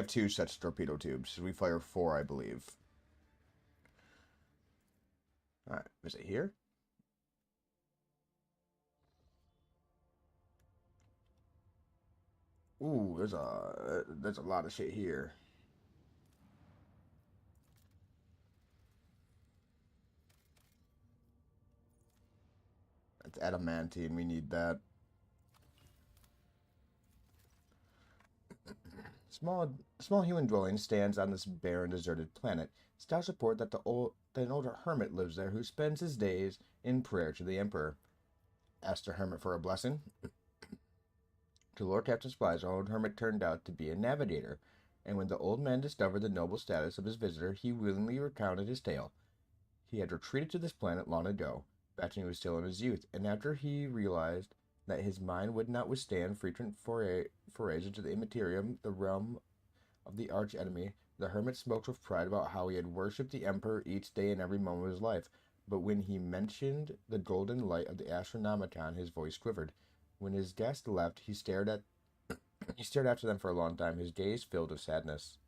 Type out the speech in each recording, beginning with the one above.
have 2 sets of torpedo tubes. We fire 4, I believe. Alright, is it here? Ooh, there's a lot of shit here. It's adamantine. We need that. Small human dwelling stands on this barren, deserted planet. Scouts report that an older hermit lives there who spends his days in prayer to the Emperor. Asked the hermit for a blessing. To Lord Captain Supply's old hermit turned out to be a navigator, and when the old man discovered the noble status of his visitor, he willingly recounted his tale. He had retreated to this planet long ago, back when he was still in his youth, and after he realized that his mind would not withstand frequent forays into the immaterium, the realm of the arch-enemy, the hermit smoked with pride about how he had worshipped the Emperor each day and every moment of his life. But when he mentioned the golden light of the Astronomicon, his voice quivered. When his guest left, he stared after them for a long time, his gaze filled with sadness.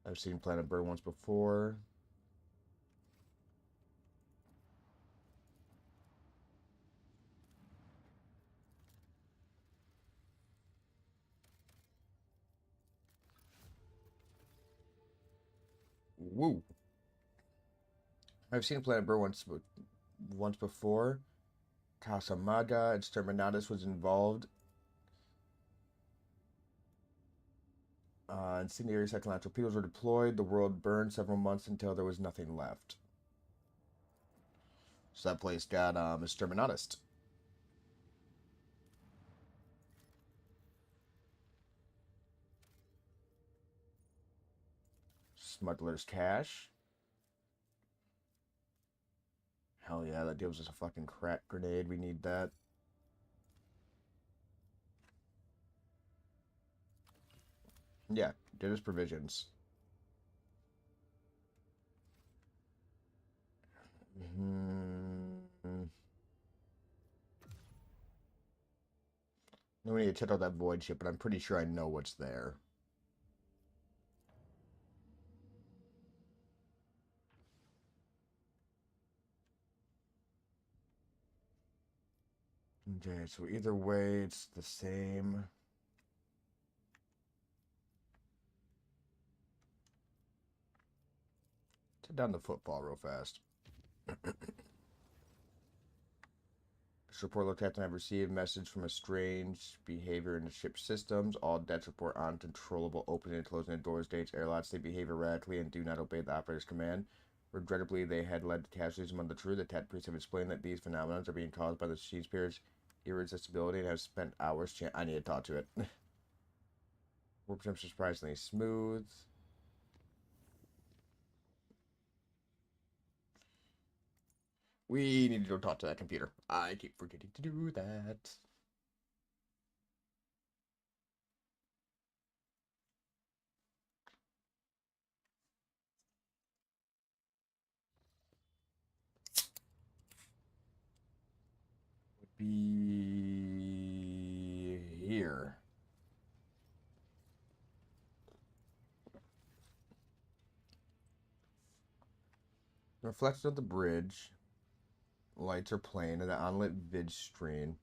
I've seen Planet Burn once before. Woo! I've seen Planet Burn once before. Kasamaga Exterminatus was involved. Incendiary second torpedoes were deployed. The world burned several months until there was nothing left. So that place got Exterminatus. Smuggler's cache. Hell yeah, that gives us a fucking crack grenade. We need that. Yeah, did his provisions. Then we need to check out that void ship, but I'm pretty sure I know what's there. Okay, so either way, it's the same. Take down the football real fast. This report, Lord Captain, I've received a message from a strange behavior in the ship's systems. All decks report uncontrollable opening and closing of doors, dates, airlocks. They behave erratically and do not obey the operator's command. Regrettably, they had led to casualties among the crew. The TAT priests have explained that these phenomena are being caused by the machine spirit's irresistibility and have spent hours I need to talk to it. Warp jumps are surprisingly smooth. We need to go talk to that computer. I keep forgetting to do that. Would be here. The reflection of the bridge. Lights are playing in the unlit vid screen.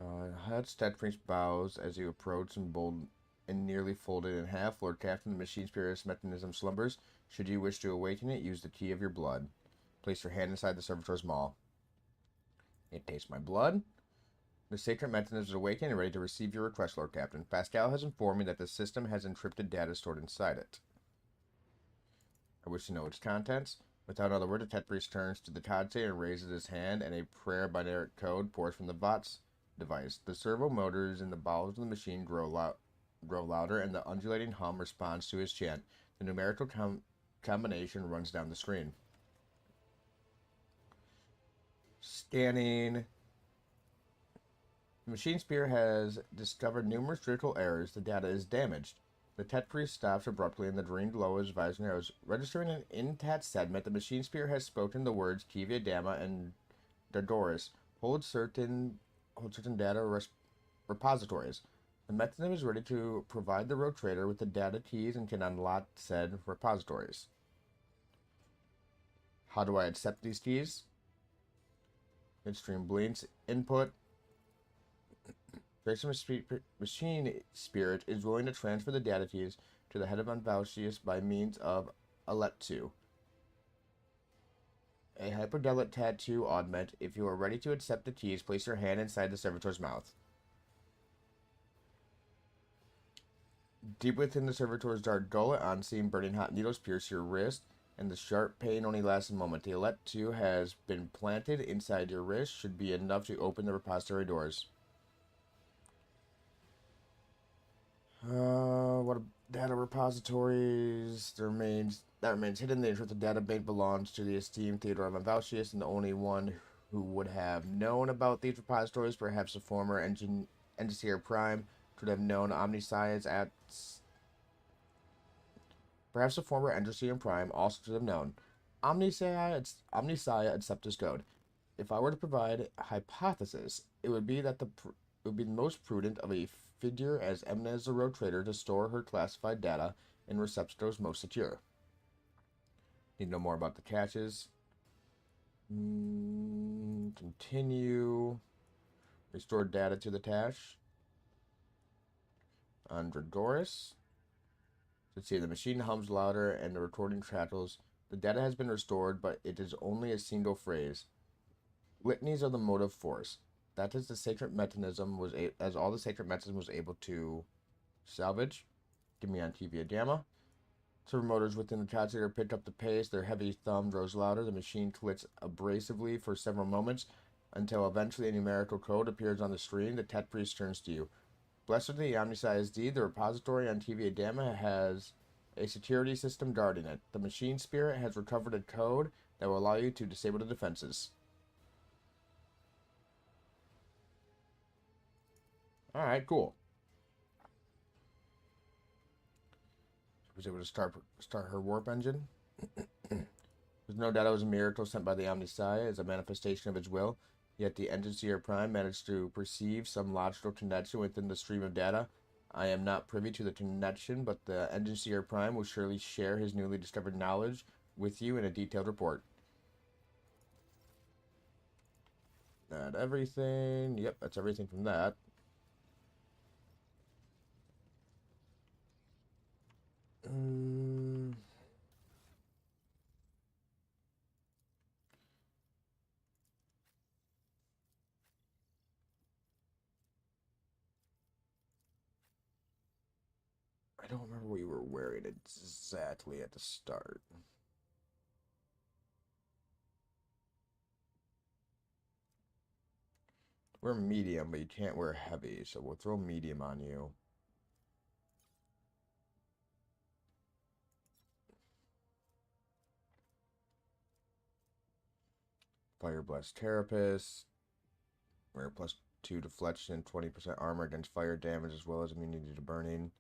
Hud Steadfrink's bows as you approach and nearly folded in half. Lord Captain, the machine spirit's mechanism slumbers. Should you wish to awaken it, use the key of your blood. Place your hand inside the servitor's maw. It tastes my blood. The sacred mechanism is awakened and ready to receive your request, Lord Captain. Pascal has informed me that the system has encrypted data stored inside it. I wish to know its contents. Without another word, the Tet Priest turns to the Tadsei and raises his hand, and a prayer binary code pours from the VOTS device. The servo motors in the bowels of the machine grow louder, and the undulating hum responds to his chant. The numerical combination runs down the screen. Scanning. The machine spirit has discovered numerous critical errors. The data is damaged. The Tet Priest stops abruptly and the green glow is visor narrows. Registering an intact segment, the machine spirit has spoken the words Kivia Dama and Dodoris. Hold certain data repositories. The mechanism is ready to provide the rogue trader with the data keys and can unlock said repositories. How do I accept these keys? Midstream blinks. Input. Machine Spirit is willing to transfer the data keys to the head of Unvalcius by means of Aleptu, a hyperdelic tattoo augment. If you are ready to accept the keys, place your hand inside the servitor's mouth. Deep within the servitor's dark gullet, unseen burning hot needles pierce your wrist, and the sharp pain only lasts a moment. The Aleptu has been planted inside your wrist, should be enough to open the repository doors. What data repositories? That remains hidden. The encrypted data bank belongs to the esteemed Theodore of Valsius, and the only one who would have known about these repositories, perhaps the former Engineer Prime, could have known Omniscience at. Perhaps the former Engineer Prime also could have known. Omniscia accept this code. If I were to provide a hypothesis, it would be that it would be the most prudent of a figure as eminent as a rogue trader to store her classified data in receptacles most secure. Need to know more about the caches. Continue. Restore data to the cache. On Dragoris. Let's see, the machine hums louder and the recording crackles. The data has been restored, but it is only a single phrase. Litanies of the motive force. That is the sacred mechanism as all the sacred mechanism was able to salvage. Give me on TV Gamma. Servo motors within the calculator pick up the pace. Their heavy thumb grows louder. The machine clicks abrasively for several moments until eventually a numerical code appears on the screen. The Tet Priest turns to you. Blessedly, Omniscience D, the repository on TV Gamma, has a security system guarding it. The machine spirit has recovered a code that will allow you to disable the defenses. Alright, cool. She was able to start her warp engine. There's no doubt it was a miracle sent by the Omniscience as a manifestation of its will, yet the Engineer Prime managed to perceive some logical connection within the stream of data. I am not privy to the connection, but the Engineer Prime will surely share his newly discovered knowledge with you in a detailed report. Not everything. Yep, that's everything from that. I don't remember what you were wearing exactly at the start. We're medium, but you can't wear heavy, so we'll throw medium on you. Fire Blast Carapace. We're +2 deflection, 20% armor against fire damage, as well as immunity to burning.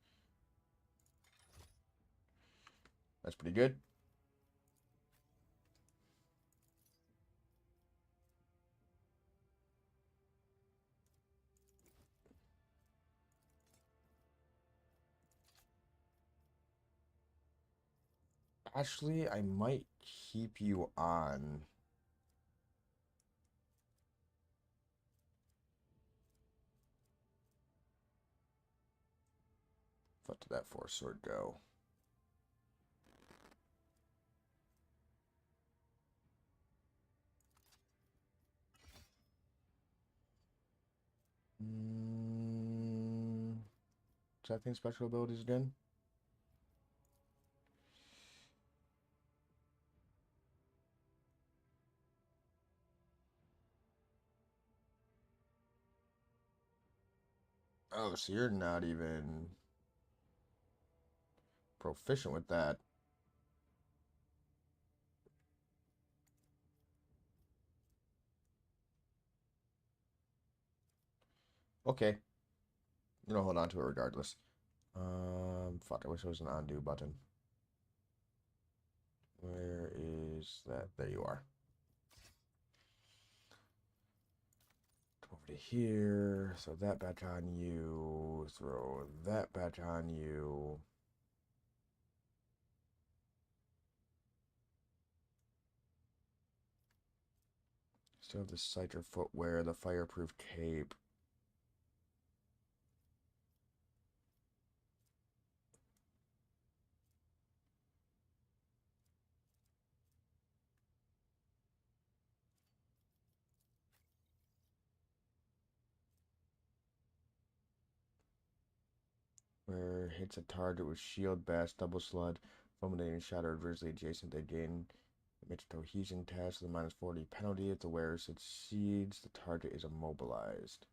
That's pretty good. Actually, I might keep you on. What did that force sword go? Checking special abilities again. Oh, so you're not even proficient with that. Okay. You know, hold on to it regardless. Fuck, I wish there was an undo button. Where is that? There you are. Over to here. Throw that back on you. Throw that back on you. Still have the Cider footwear, the fireproof cape. Where hits a target with shield, bash, double slud, fulminating shot, or adversely adjacent, they gain emits cohesion test with a -40 penalty. If the wearer succeeds, the target is immobilized.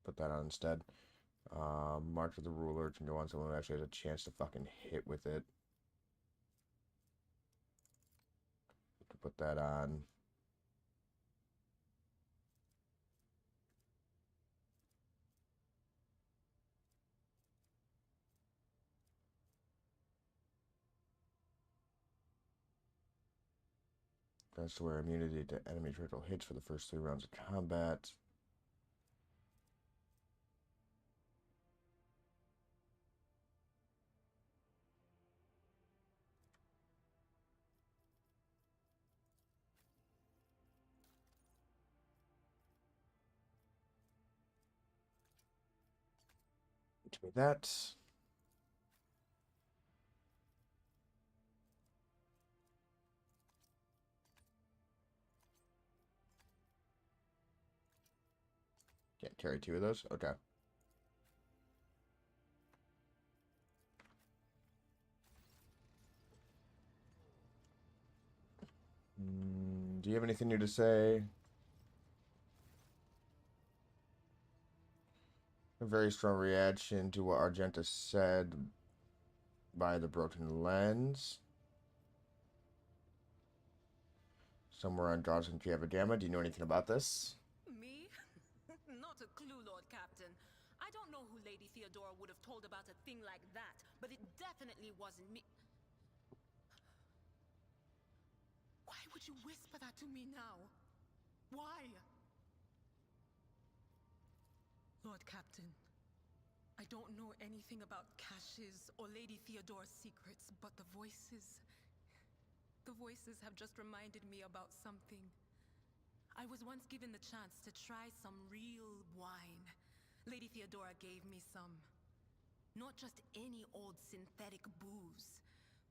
Put that on instead. Mark to the ruler can go on someone who actually has a chance to fucking hit with it. Put that on. Grants to wear immunity to enemy critical hits for the first 3 rounds of combat. Give me that. Can't carry 2 of those? Okay. Do you have anything new to say? A very strong reaction to what Argenta said by the broken lens. Somewhere on Johnson Gamma. Do you know anything about this? Me? Not a clue, Lord Captain. I don't know who Lady Theodora would have told about a thing like that, but it definitely wasn't me. Why would you whisper that to me now? Why? Lord Captain, I don't know anything about caches or Lady Theodora's secrets, but the voices have just reminded me about something. I was once given the chance to try some real wine. Lady Theodora gave me some. Not just any old synthetic booze,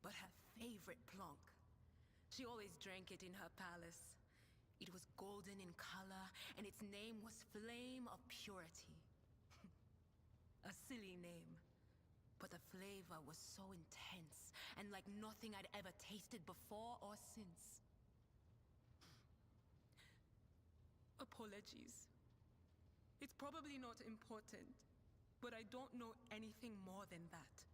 but her favorite plonk. She always drank it in her palace. It was golden in color, and its name was Flame of Purity. A silly name, but the flavor was so intense, and like nothing I'd ever tasted before or since. Apologies. It's probably not important, but I don't know anything more than that.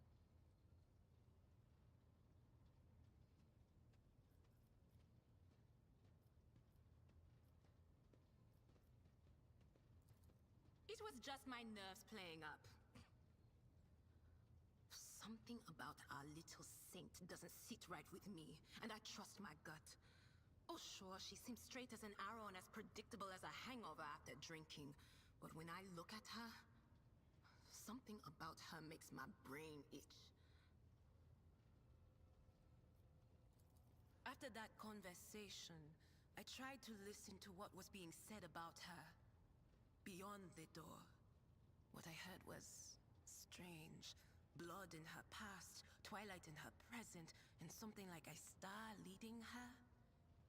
It was just my nerves playing up. Something about our little saint doesn't sit right with me, and I trust my gut. Oh sure, she seems straight as an arrow and as predictable as a hangover after drinking. But when I look at her, something about her makes my brain itch. After that conversation, I tried to listen to what was being said about her. Beyond the door, what I heard was strange. Blood in her past, twilight in her present, and something like a star leading her.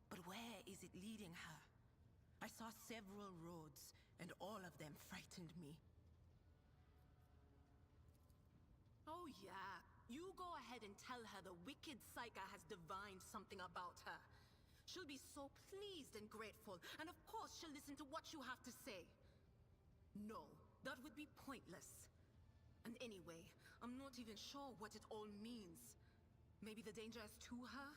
But where is it leading her? I saw several roads, and all of them frightened me. Oh yeah, you go ahead and tell her the wicked Psycha has divined something about her. She'll be so pleased and grateful, and of course she'll listen to what you have to say. No, that would be pointless. And anyway, I'm not even sure what it all means. Maybe the danger is to her?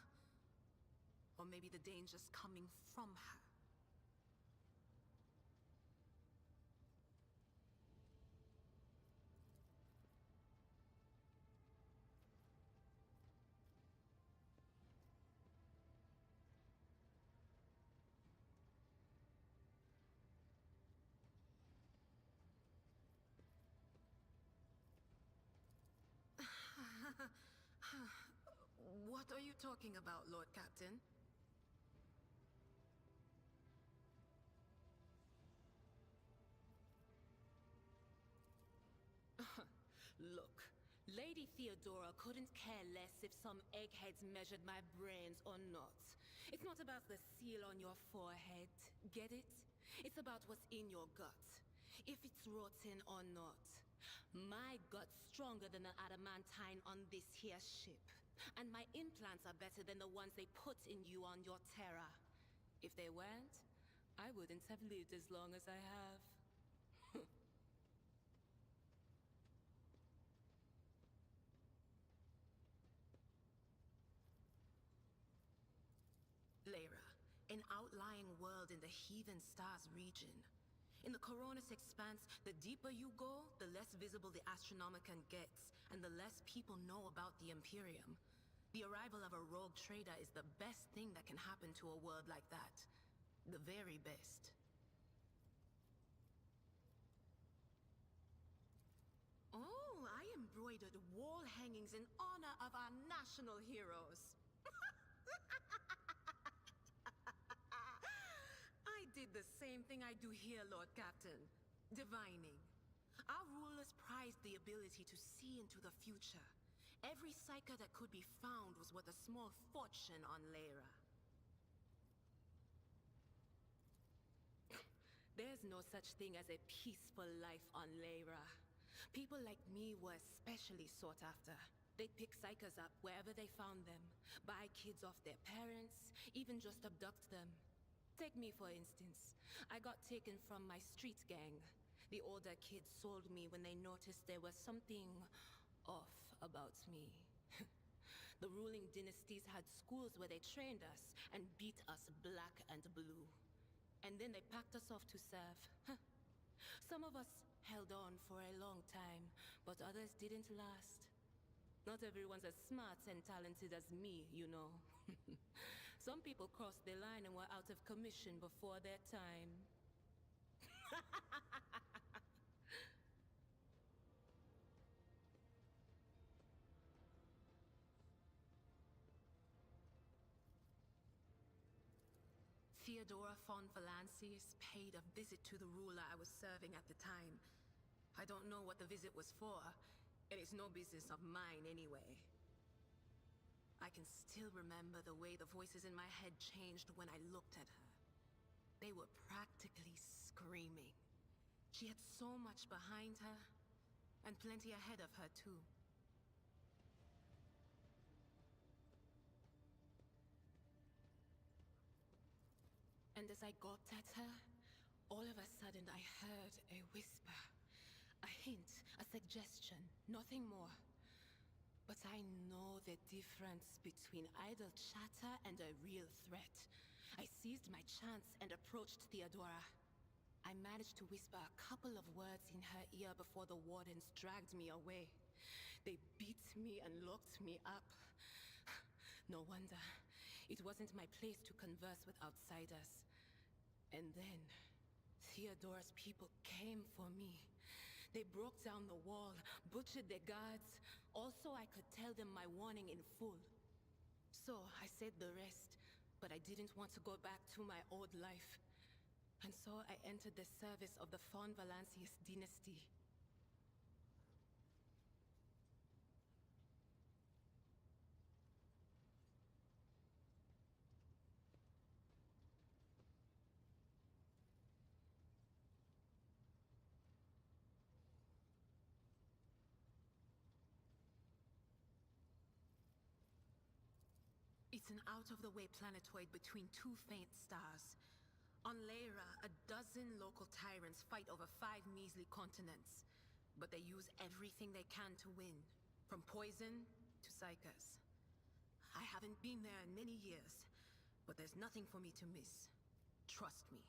Or maybe the danger's coming from her. What are you talking about, Lord Captain? Look, Lady Theodora couldn't care less if some eggheads measured my brains or not. It's not about the seal on your forehead, get it? It's about what's in your gut, if it's rotten or not. My gut's stronger than the adamantine on this here ship. And my implants are better than the ones they put in you on your Terra. If they weren't, I wouldn't have lived as long as I have. Lyra, an outlying world in the Heathen Stars region. In the Coronis expanse, the deeper you go, the less visible the Astronomicon gets, and the less people know about the Imperium. The arrival of a rogue trader is the best thing that can happen to a world like that. The very best. Oh, I embroidered wall hangings in honor of our national heroes. I did the same thing I do here, Lord Captain. Divining. Our rulers prized the ability to see into the future. Every psyker that could be found was worth a small fortune on Lyra. There's no such thing as a peaceful life on Lyra. People like me were especially sought after. They'd pick psychers up wherever they found them, buy kids off their parents, even just abduct them. Take me, for instance. I got taken from my street gang. The older kids sold me when they noticed there was something off about me. The ruling dynasties had schools where they trained us and beat us black and blue. And then they packed us off to serve. Some of us held on for a long time, but others didn't last. Not everyone's as smart and talented as me, you know. Some people crossed the line and were out of commission before their time. Theodora von Valancius paid a visit to the ruler I was serving at the time. I don't know what the visit was for, and it's no business of mine anyway. I can still remember the way the voices in my head changed when I looked at her. They were practically screaming. She had so much behind her, and plenty ahead of her too. And as I gawped at her, all of a sudden I heard a whisper. A hint, a suggestion, nothing more. But I know the difference between idle chatter and a real threat. I seized my chance and approached Theodora. I managed to whisper a couple of words in her ear before the wardens dragged me away. They beat me and locked me up. No wonder. It wasn't my place to converse with outsiders. And then, Theodora's people came for me. They broke down the wall, butchered their guards. Also, I could tell them my warning in full. So, I said the rest, but I didn't want to go back to my old life. And so, I entered the service of the von Valancius dynasty. It's an out-of-the-way planetoid between two faint stars. On Lyra, a dozen local tyrants fight over 5 measly continents. But they use everything they can to win, from poison to psychers. I haven't been there in many years, but there's nothing for me to miss. Trust me.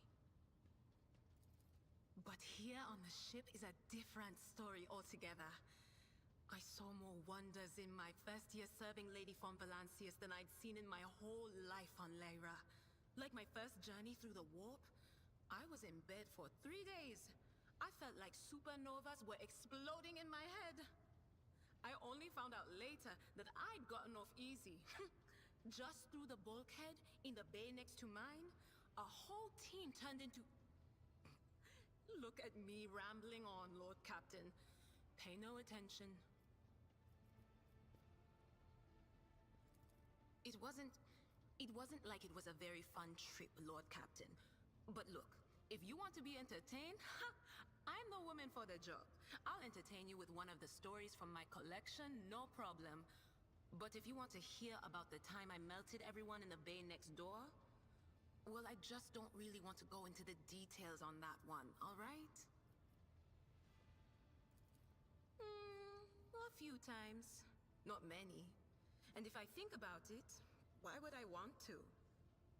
But here on the ship is a different story altogether. I saw more wonders in my first year serving Lady von Valancius than I'd seen in my whole life on Lyra. Like my first journey through the warp, I was in bed for 3 days. I felt like supernovas were exploding in my head. I only found out later that I'd gotten off easy. Just through the bulkhead in the bay next to mine, a whole team turned into... Look at me rambling on, Lord Captain. Pay no attention. It wasn't like it was a very fun trip, Lord Captain. But look, if you want to be entertained, I'm the woman for the job. I'll entertain you with one of the stories from my collection, no problem. But if you want to hear about the time I melted everyone in the bay next door, well, I just don't really want to go into the details on that one, all right? A few times. Not many. And if I think about it, why would I want to?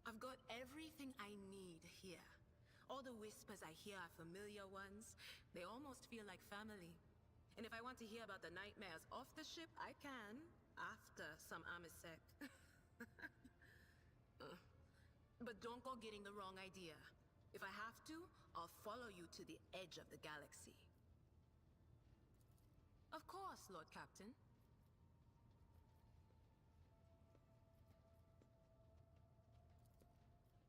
I've got everything I need here. All the whispers I hear are familiar ones. They almost feel like family. And if I want to hear about the nightmares off the ship, I can. After some amasec. But don't go getting the wrong idea. If I have to, I'll follow you to the edge of the galaxy. Of course, Lord Captain.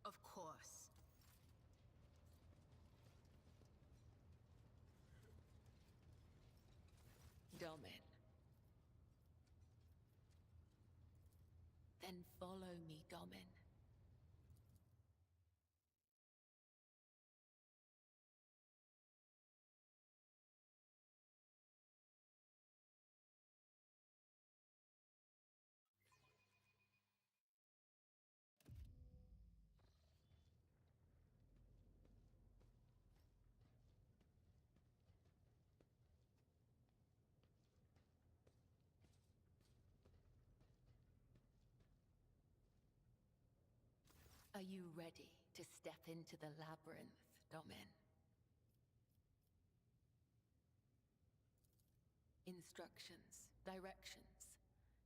Of course. Domin. Then follow me, Domin. Are you ready to step into the labyrinth, Domin? Instructions, directions,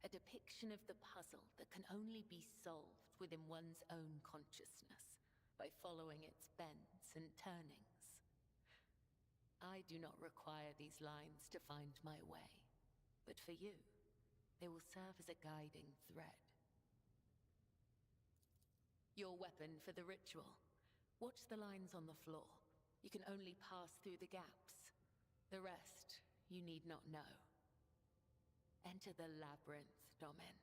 a depiction of the puzzle that can only be solved within one's own consciousness by following its bends and turnings. I do not require these lines to find my way, but for you, they will serve as a guiding thread. Your weapon for the ritual. Watch the lines on the floor. You can only pass through the gaps. The rest, you need not know. Enter the labyrinth, Domin.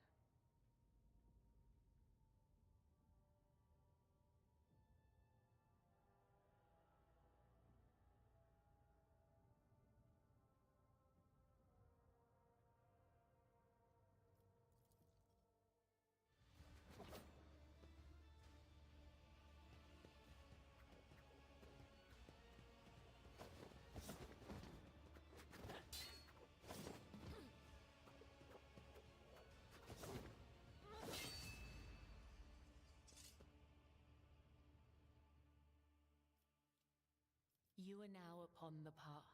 You are now upon the path.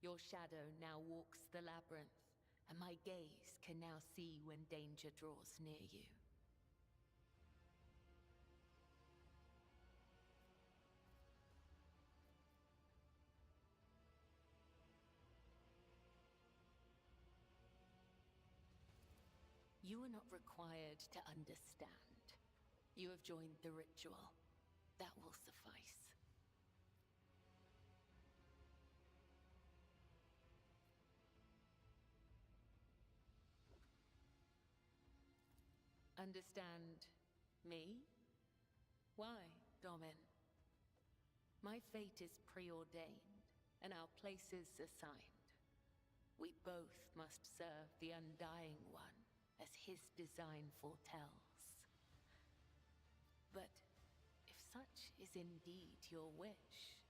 Your shadow now walks the labyrinth, and my gaze can now see when danger draws near you. You are not required to understand. You have joined the ritual. That will suffice. Understand me? Why, Domin? My fate is preordained, and our places assigned. We both must serve the Undying One, as his design foretells. But if such is indeed your wish,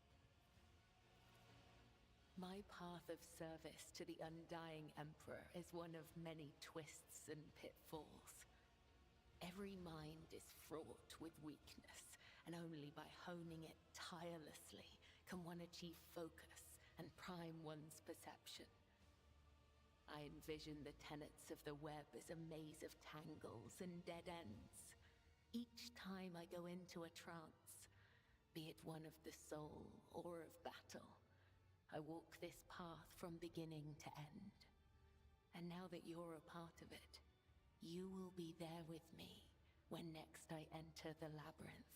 my path of service to the Undying Emperor is one of many twists and pitfalls. Every mind is fraught with weakness, and only by honing it tirelessly can one achieve focus and prime one's perception. I envision the tenets of the web as a maze of tangles and dead ends. Each time I go into a trance, be it one of the soul or of battle, I walk this path from beginning to end. And now that you're a part of it, you will be there with me when next I enter the labyrinth.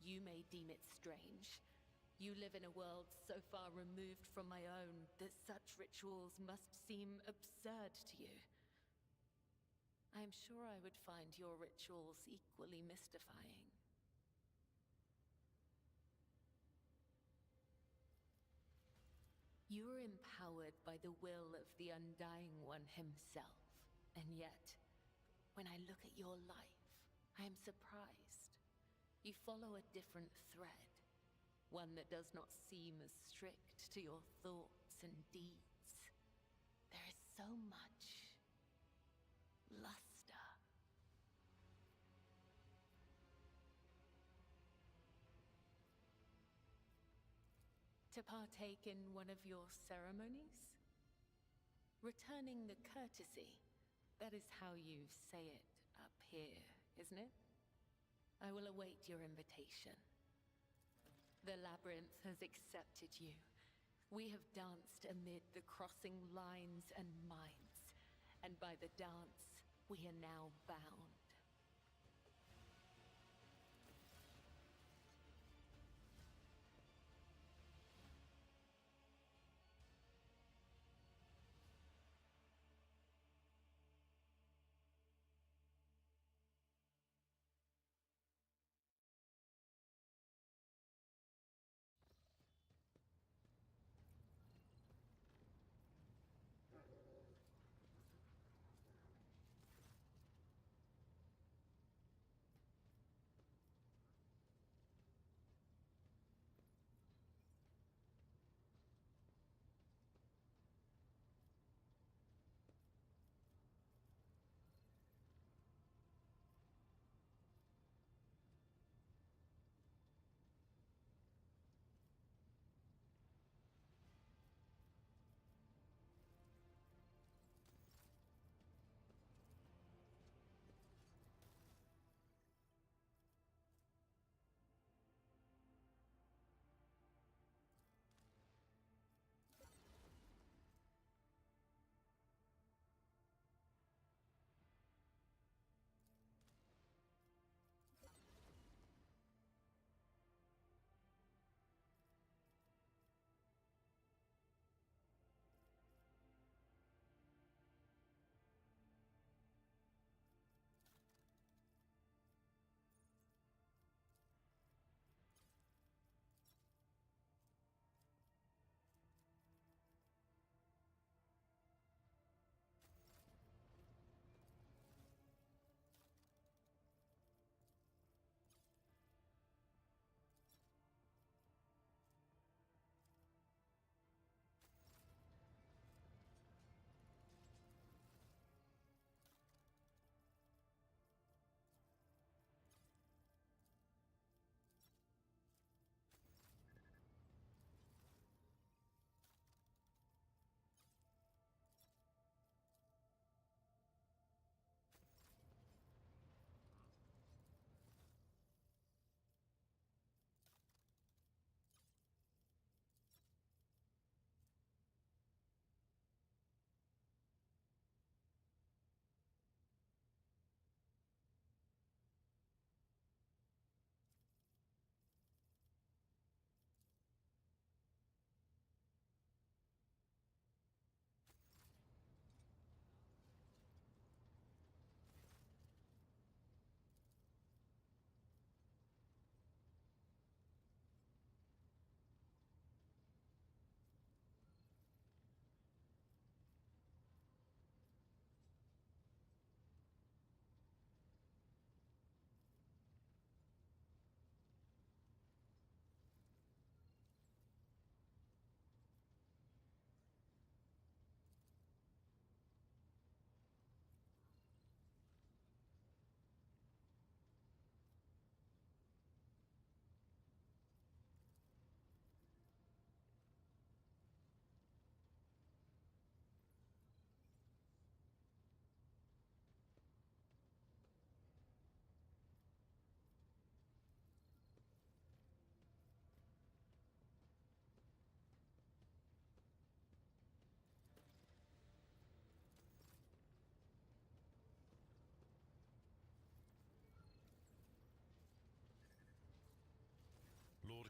You may deem it strange. You live in a world so far removed from my own that such rituals must seem absurd to you. I am sure I would find your rituals equally mystifying. You are empowered by the will of the Undying One himself. And yet, when I look at your life, I am surprised. You follow a different thread, one that does not seem as strict to your thoughts and deeds. There is so much luster. To partake in one of your ceremonies? Returning the courtesy. That is how you say it up here, isn't it? I will await your invitation. The labyrinth has accepted you. We have danced amid the crossing lines and minds, and by the dance, we are now bound.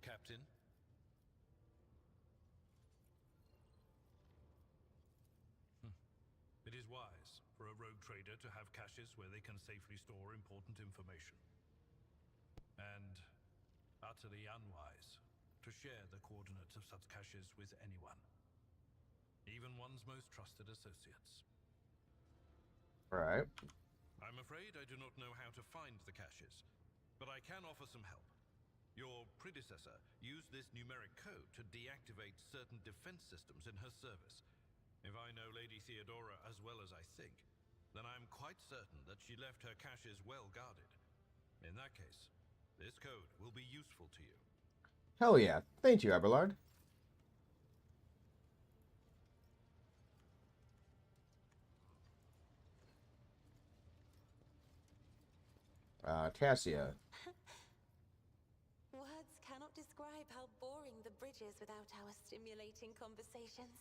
Lord Captain. It is wise for a rogue trader to have caches where they can safely store important information. And utterly unwise to share the coordinates of such caches with anyone, even one's most trusted associates. Right. I'm afraid I do not know how to find the caches, but I can offer some help. Your predecessor used this numeric code to deactivate certain defense systems in her service. If I know Lady Theodora as well as I think, then I'm quite certain that she left her caches well guarded. In that case, this code will be useful to you. Hell yeah. Thank you, Abelard. Cassia. Words cannot describe how boring the bridge is without our stimulating conversations.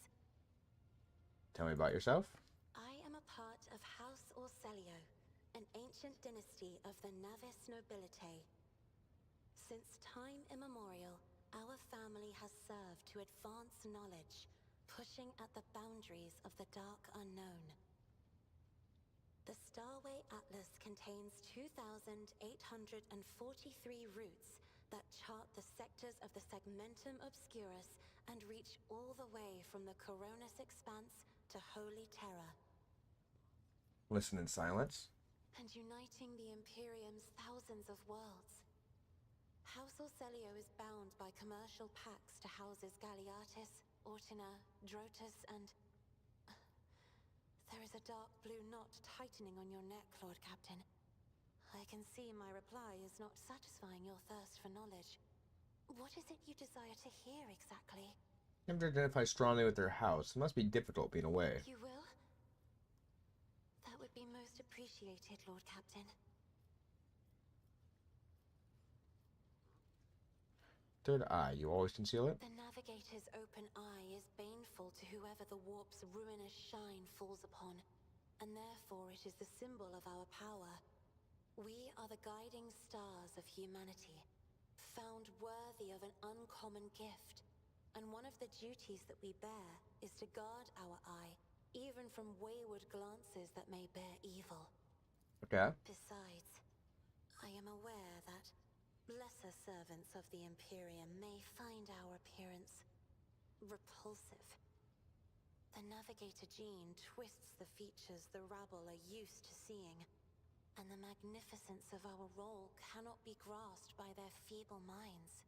Tell me about yourself. I am a part of House Orselio, an ancient dynasty of the Navis nobility. Since time immemorial, our family has served to advance knowledge, pushing at the boundaries of the dark unknown. The Starway Atlas contains 2,843 routes that chart the sectors of the Segmentum Obscurus and reach all the way from the Coronis Expanse to Holy Terror. Listen in silence. And uniting the Imperium's thousands of worlds. House Orselio is bound by commercial pacts to houses Galeatis, Ortina, Drotus, and... There is a dark blue knot tightening on your neck, Lord Captain. I can see my reply is not satisfying your thirst for knowledge. What is it you desire to hear exactly? You have to identify strongly with their house. It must be difficult being away. You will? That would be most appreciated, Lord Captain. Third eye. You always conceal it? The Navigator's open eye is baneful to whoever the warp's ruinous shine falls upon, and therefore it is the symbol of our power. We are the guiding stars of humanity, found worthy of an uncommon gift, and one of the duties that we bear is to guard our eye, even from wayward glances that may bear evil. Okay. Besides, I am aware that lesser servants of the Imperium may find our appearance repulsive. The Navigator gene twists the features the rabble are used to seeing, and the magnificence of our role cannot be grasped by their feeble minds.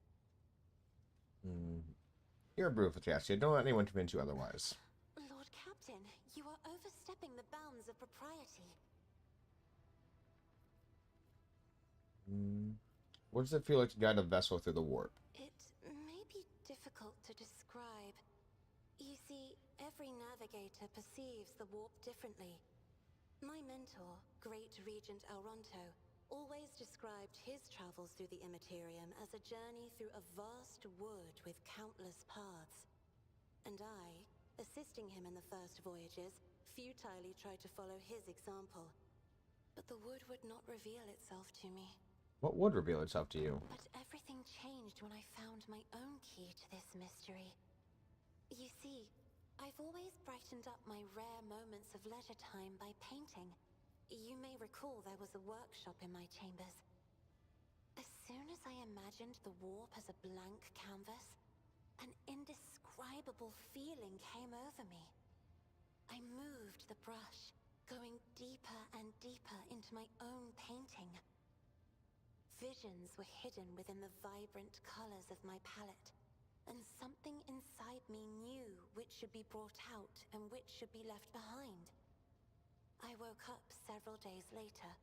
You're brutal, Cassia. Don't let anyone convince you otherwise. Lord Captain, you are overstepping the bounds of propriety. What does it feel like to guide a vessel through the warp? It may be difficult to describe. You see, every navigator perceives the warp differently. My mentor, Great Regent Elronto, always described his travels through the Immaterium as a journey through a vast wood with countless paths. And I, assisting him in the first voyages, futilely tried to follow his example. But the wood would not reveal itself to me. What would reveal itself to you? But everything changed when I found my own key to this mystery. You see, I've always brightened up my rare moments of leisure time by painting. You may recall there was a workshop in my chambers. As soon as I imagined the warp as a blank canvas, an indescribable feeling came over me. I moved the brush, going deeper and deeper into my own painting. Visions were hidden within the vibrant colors of my palette, and something inside me knew which should be brought out and which should be left behind. I woke up several days later,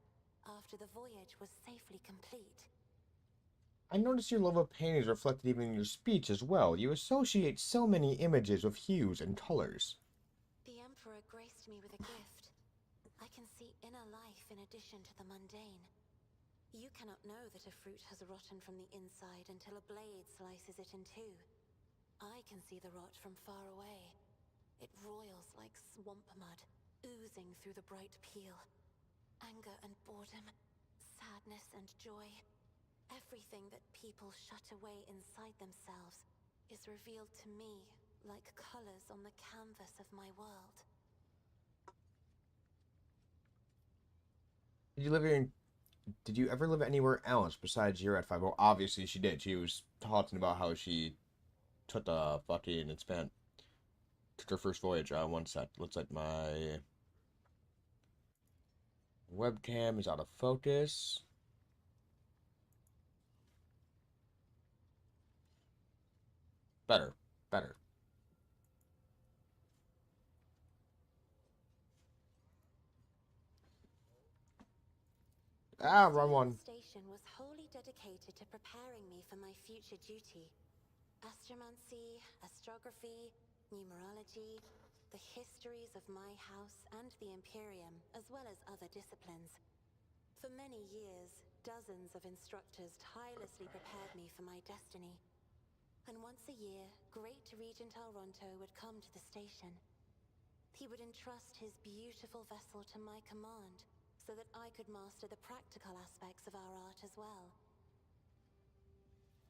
after the voyage was safely complete. I noticed your love of painting is reflected even in your speech as well. You associate so many images with hues and colors. The Emperor graced me with a gift. I can see inner life in addition to the mundane. You cannot know that a fruit has rotten from the inside until a blade slices it in two. I can see the rot from far away. It roils like swamp mud, oozing through the bright peel. Anger and boredom, sadness and joy. Everything that people shut away inside themselves is revealed to me like colors on the canvas of my world. Did you ever live anywhere else besides here at 5? Well, obviously she did. She was talking about how she took the fucking and took her first voyage. One sec. Looks like my webcam is out of focus. Better. Wrong one. The station was wholly dedicated to preparing me for my future duty. Astromancy, astrography, numerology, the histories of my house and the Imperium, as well as other disciplines. For many years, dozens of instructors tirelessly prepared me for my destiny. And once a year, Great Regent Alronto would come to the station. He would entrust his beautiful vessel to my command, so that I could master the practical aspects of our art as well.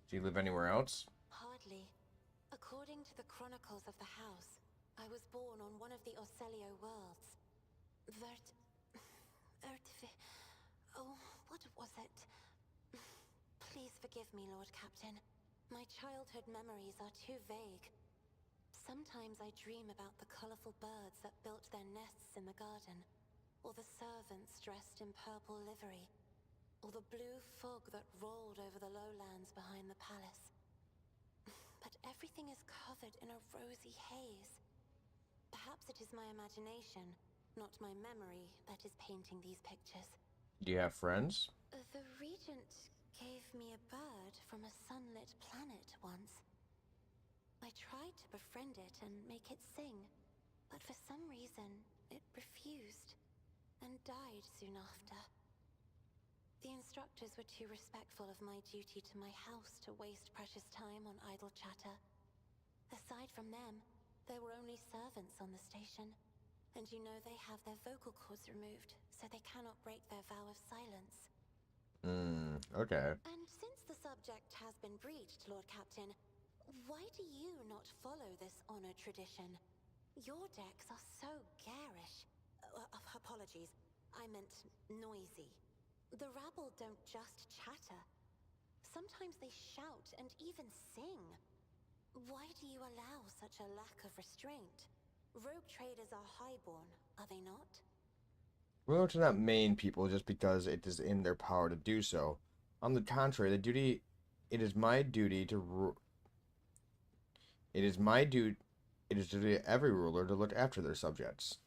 Do you live anywhere else? Hardly. According to the chronicles of the house, I was born on one of the Orcelio worlds. Oh, what was it? Please forgive me, Lord Captain. My childhood memories are too vague. Sometimes I dream about the colorful birds that built their nests in the garden, or the servants dressed in purple livery, or the blue fog that rolled over the lowlands behind the palace. But everything is covered in a rosy haze. Perhaps it is my imagination, not my memory, that is painting these pictures. Do you have friends? The Regent gave me a bird from a sunlit planet once. I tried to befriend it and make it sing, but for some reason, it refused and died soon after. The instructors were too respectful of my duty to my house to waste precious time on idle chatter. Aside from them, there were only servants on the station, and you know they have their vocal cords removed, so they cannot break their vow of silence. Okay. And since the subject has been breached, Lord Captain, why do you not follow this honored tradition? Your decks are so garish. Apologies, I meant noisy. The rabble don't just chatter. Sometimes they shout and even sing. Why do you allow such a lack of restraint? Rogue traders are highborn, are they not? Rogues are not main people just because it is in their power to do so. On the contrary, it is duty of every ruler to look after their subjects.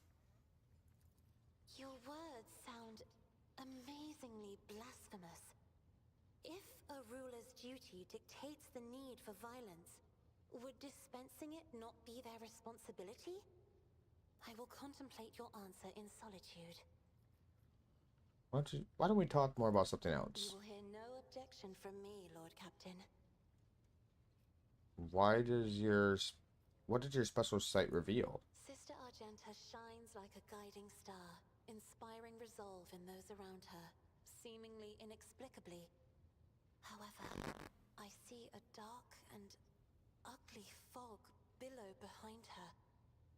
Your words sound amazingly blasphemous. If a ruler's duty dictates the need for violence, would dispensing it not be their responsibility? I will contemplate your answer in solitude. Why don't we talk more about something else? You will hear no objection from me, Lord Captain. What does your special sight reveal? Sister Argenta shines like a guiding star, inspiring resolve in those around her, seemingly inexplicably. However, I see a dark and ugly fog billow behind her,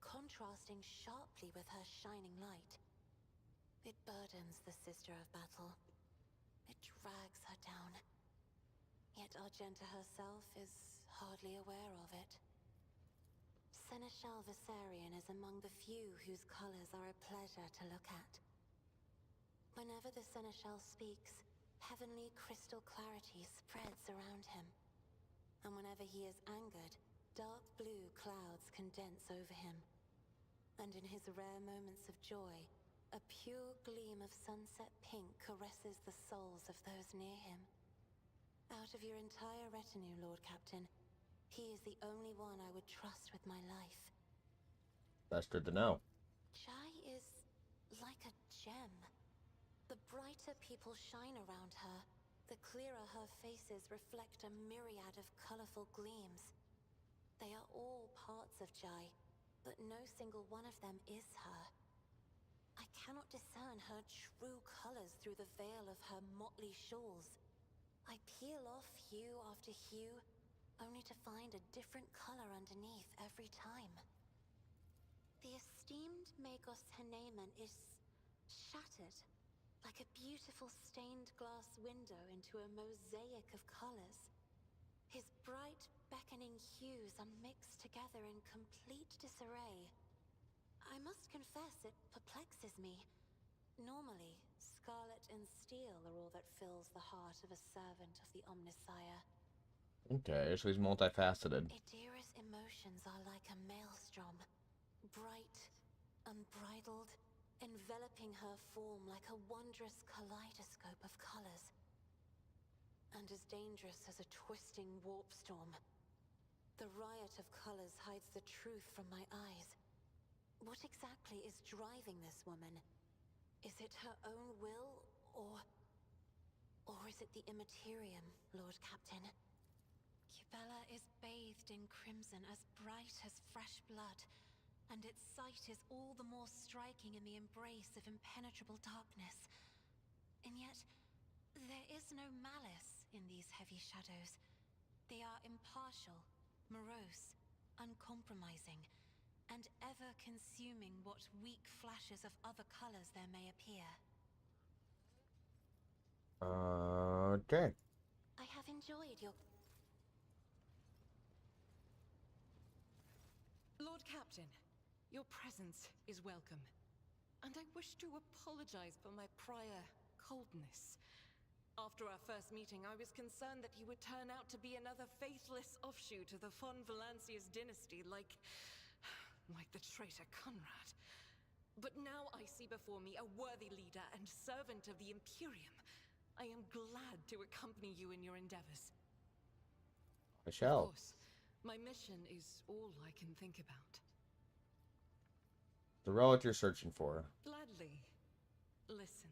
contrasting sharply with her shining light. It burdens the Sister of Battle. It drags her down. Yet Argenta herself is hardly aware of it. Seneschal Viserion is among the few whose colors are a pleasure to look at. Whenever the Seneschal speaks, heavenly crystal clarity spreads around him. And whenever he is angered, dark blue clouds condense over him. And in his rare moments of joy, a pure gleam of sunset pink caresses the souls of those near him. Out of your entire retinue, Lord Captain, he is the only one I would trust with my life. That's good to know. Jai is like a gem. The brighter people shine around her, the clearer her faces reflect a myriad of colorful gleams. They are all parts of Jai, but no single one of them is her. I cannot discern her true colors through the veil of her motley shawls. I peel off hue after hue, only to find a different color underneath every time. The esteemed Magos Haneman is shattered, like a beautiful stained glass window into a mosaic of colors. His bright, beckoning hues are mixed together in complete disarray. I must confess it perplexes me. Normally, scarlet and steel are all that fills the heart of a servant of the Omnissiah. Okay, so he's multifaceted. Idira's emotions are like a maelstrom, bright, unbridled, enveloping her form like a wondrous kaleidoscope of colors. And as dangerous as a twisting warp storm. The riot of colors hides the truth from my eyes. What exactly is driving this woman? Is it her own will, or is it the Immaterium, Lord Captain? Cubella is bathed in crimson as bright as fresh blood, and its sight is all the more striking in the embrace of impenetrable darkness. And yet, there is no malice in these heavy shadows. They are impartial, morose, uncompromising, and ever consuming what weak flashes of other colors there may appear. Okay. I have enjoyed your... Lord Captain, your presence is welcome. And I wish to apologize for my prior coldness. After our first meeting, I was concerned that you would turn out to be another faithless offshoot of the von Valancius dynasty, like the traitor Conrad. But now I see before me a worthy leader and servant of the Imperium. I am glad to accompany you in your endeavors. I shall. Of course, my mission is all I can think about. The relic you're searching for. Gladly. Listen.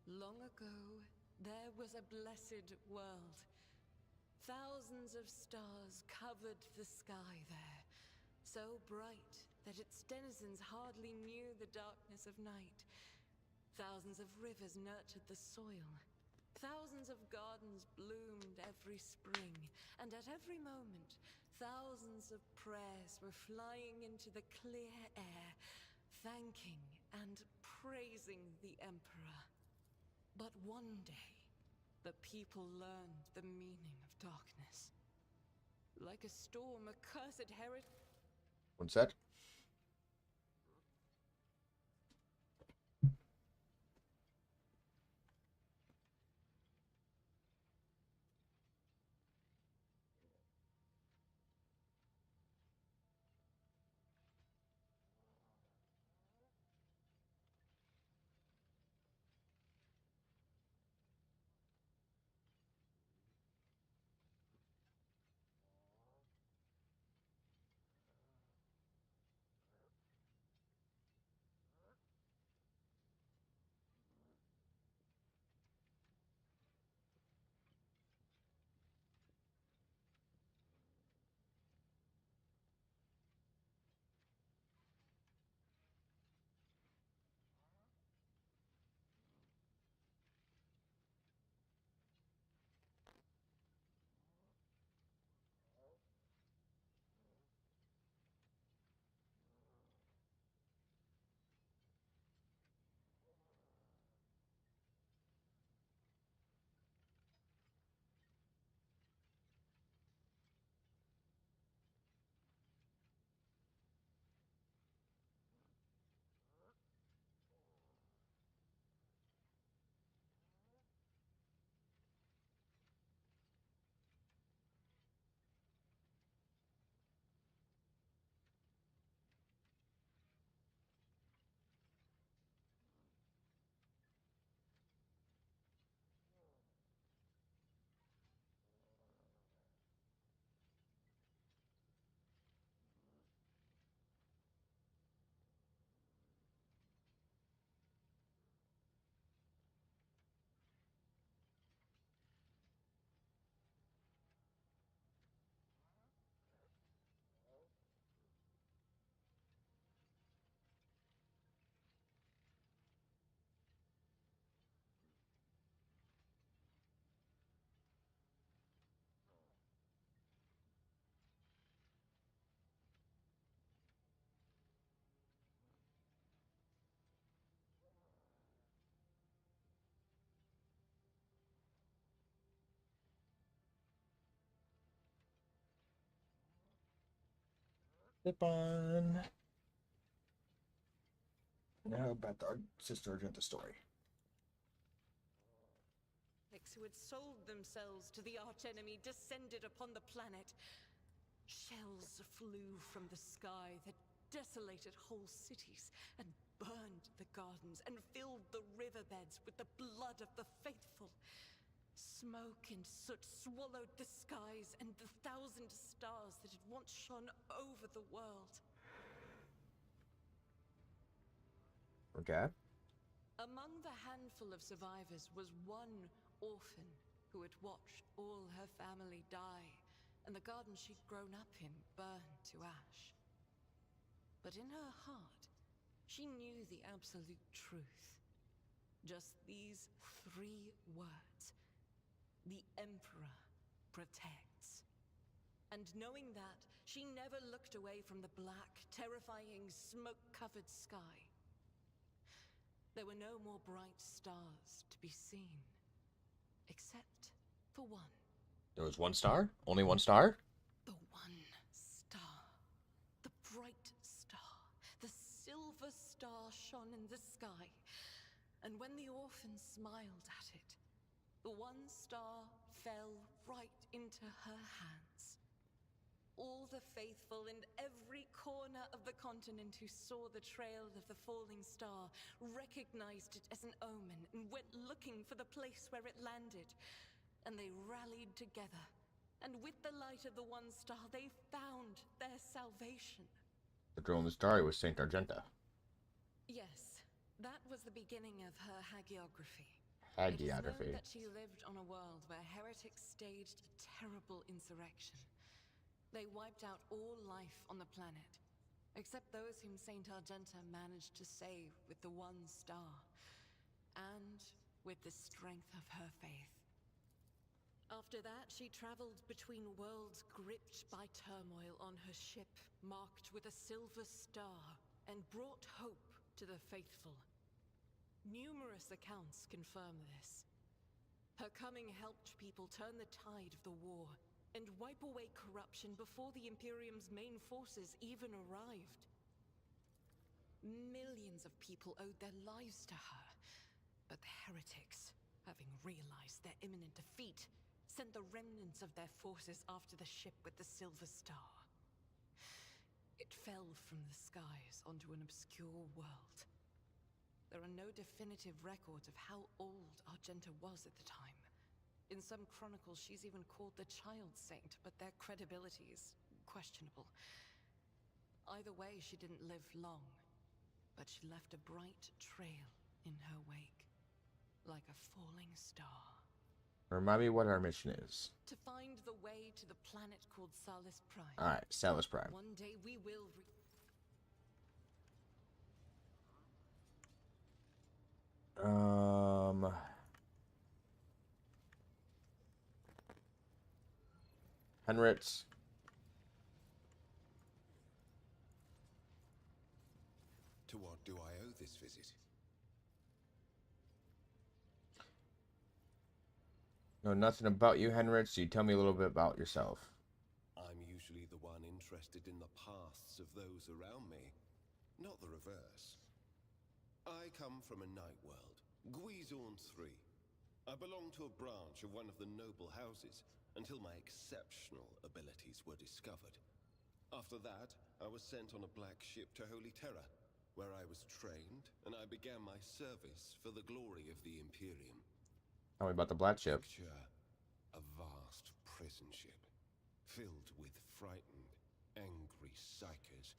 Long ago, there was a blessed world. Thousands of stars covered the sky there, so bright that its denizens hardly knew the darkness of night. Thousands of rivers nurtured the soil. Thousands of gardens bloomed every spring, and at every moment, thousands of prayers were flying into the clear air, thanking and praising the Emperor. But one day, the people learned the meaning of darkness. Like a storm, a cursed heresy. One sec. Zip on. Now about our sister Argenta story. Who had sold themselves to the archenemy descended upon the planet. Shells flew from the sky that desolated whole cities and burned the gardens and filled the riverbeds with the blood of the faithful. Smoke and soot swallowed the skies and the 1,000 stars that had once shone over the world. Okay. Among the handful of survivors was one orphan who had watched all her family die, and the garden she'd grown up in burned to ash. But in her heart, she knew the absolute truth. Just these 3 words. The Emperor protects. And knowing that, she never looked away from the black, terrifying, smoke-covered sky. There were no more bright stars to be seen. Except for one. There was 1 star? Only 1 star? The one star. The bright star. The silver star shone in the sky. And when the orphan smiled at it, the 1 star fell right into her hands. All the faithful in every corner of the continent who saw the trail of the falling star recognized it as an omen and went looking for the place where it landed. And they rallied together. And with the light of the 1 star, they found their salvation. The girl in the story was Saint Argenta. Yes, that was the beginning of her hagiography. It is Hagiography. known that she lived on a world where heretics staged a terrible insurrection. They wiped out all life on the planet, except those whom Saint Argenta managed to save with the 1 star, and with the strength of her faith. After that, she traveled between worlds gripped by turmoil on her ship, marked with a silver star, and brought hope to the faithful. Numerous accounts confirm this. Her coming helped people turn the tide of the war, and wipe away corruption before the Imperium's main forces even arrived. Millions of people owed their lives to her, but the heretics, having realized their imminent defeat, sent the remnants of their forces after the ship with the silver star. It fell from the skies onto an obscure world. There are no definitive records of how old Argenta was at the time. In some chronicles, she's even called the Child Saint, but their credibility is questionable. Either way, she didn't live long, but she left a bright trail in her wake, like a falling star. Remind me what our mission is. To find the way to the planet called Salus Prime. Alright, Salus Prime. One day we will Henritz. To what do I owe this visit? Know nothing about you, Henritz, so you tell me a little bit about yourself. I'm usually the one interested in the pasts of those around me, not the reverse. I come from a night world, Guizorn III. I belong to a branch of one of the noble houses, until my exceptional abilities were discovered. After that, I was sent on a black ship to Holy Terra, where I was trained, and I began my service for the glory of the Imperium. Tell me about the black ship. Picture a vast prison ship, filled with frightened, angry psychers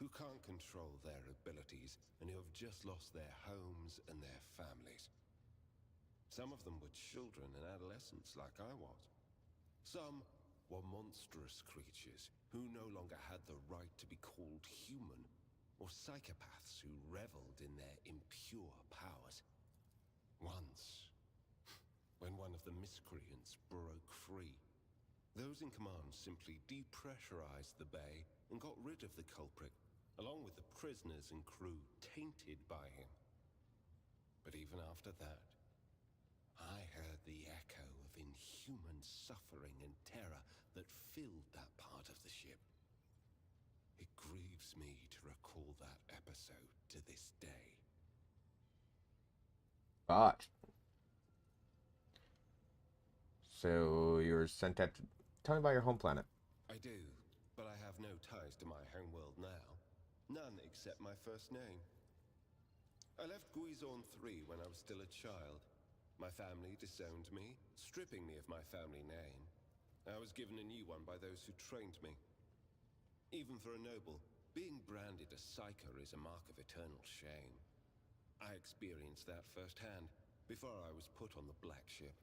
who can't control their abilities and who have just lost their homes and their families. Some of them were children and adolescents like I was. Some were monstrous creatures who no longer had the right to be called human, or psychopaths who reveled in their impure powers. Once, when one of the miscreants broke free, those in command simply depressurized the bay and got rid of the culprit, along with the prisoners and crew tainted by him. But even after that, I heard the echo of inhuman suffering and terror that filled that part of the ship. It grieves me to recall that episode to this day. But so you're sent out. Tell me about your home planet. I do, but I have no ties to my homeworld now. None except my first name. I left Guizorn 3 when I was still a child. My family disowned me, stripping me of my family name. I was given a new one by those who trained me. Even for a noble, being branded a psyker is a mark of eternal shame. I experienced that firsthand before I was put on the Black Ship.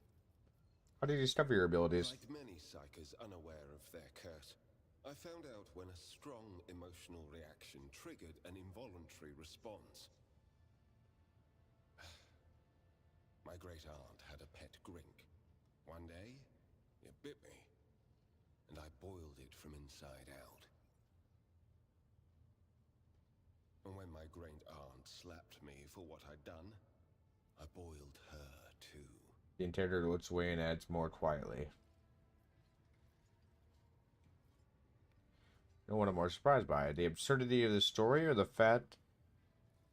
How did you discover your abilities? Like many psychers unaware of their curse, I found out when a strong emotional reaction triggered an involuntary response. My great-aunt had a pet grink. One day, it bit me, and I boiled it from inside out. And when my great-aunt slapped me for what I'd done, I boiled her too. The interrogator looks away and adds more quietly. You know what I'm more surprised by? The absurdity of the story or the fact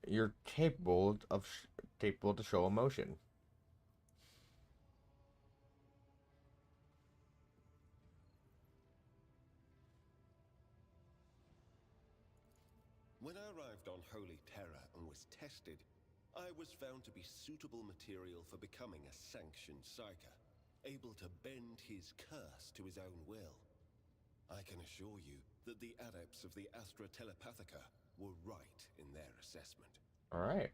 you're capable to show emotion? When I arrived on Holy Terra and was tested, I was found to be suitable material for becoming a sanctioned psyker, able to bend his curse to his own will. I can assure you that the adepts of the Astra Telepathica were right in their assessment. Alright.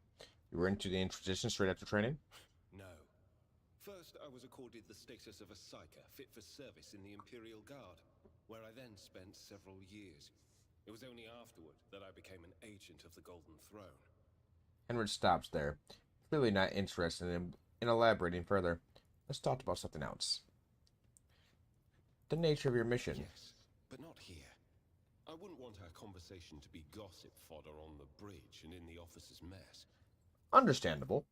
You were into the Inquisition straight after training? No. First, I was accorded the status of a psyker fit for service in the Imperial Guard, where I then spent several years. It was only afterward that I became an agent of the Golden Throne. Henry stops there, clearly not interested in elaborating further. Let's talk about something else. The nature of your mission. Yes, but not here. I wouldn't want our conversation to be gossip fodder on the bridge and in the officers' mess. Understandable.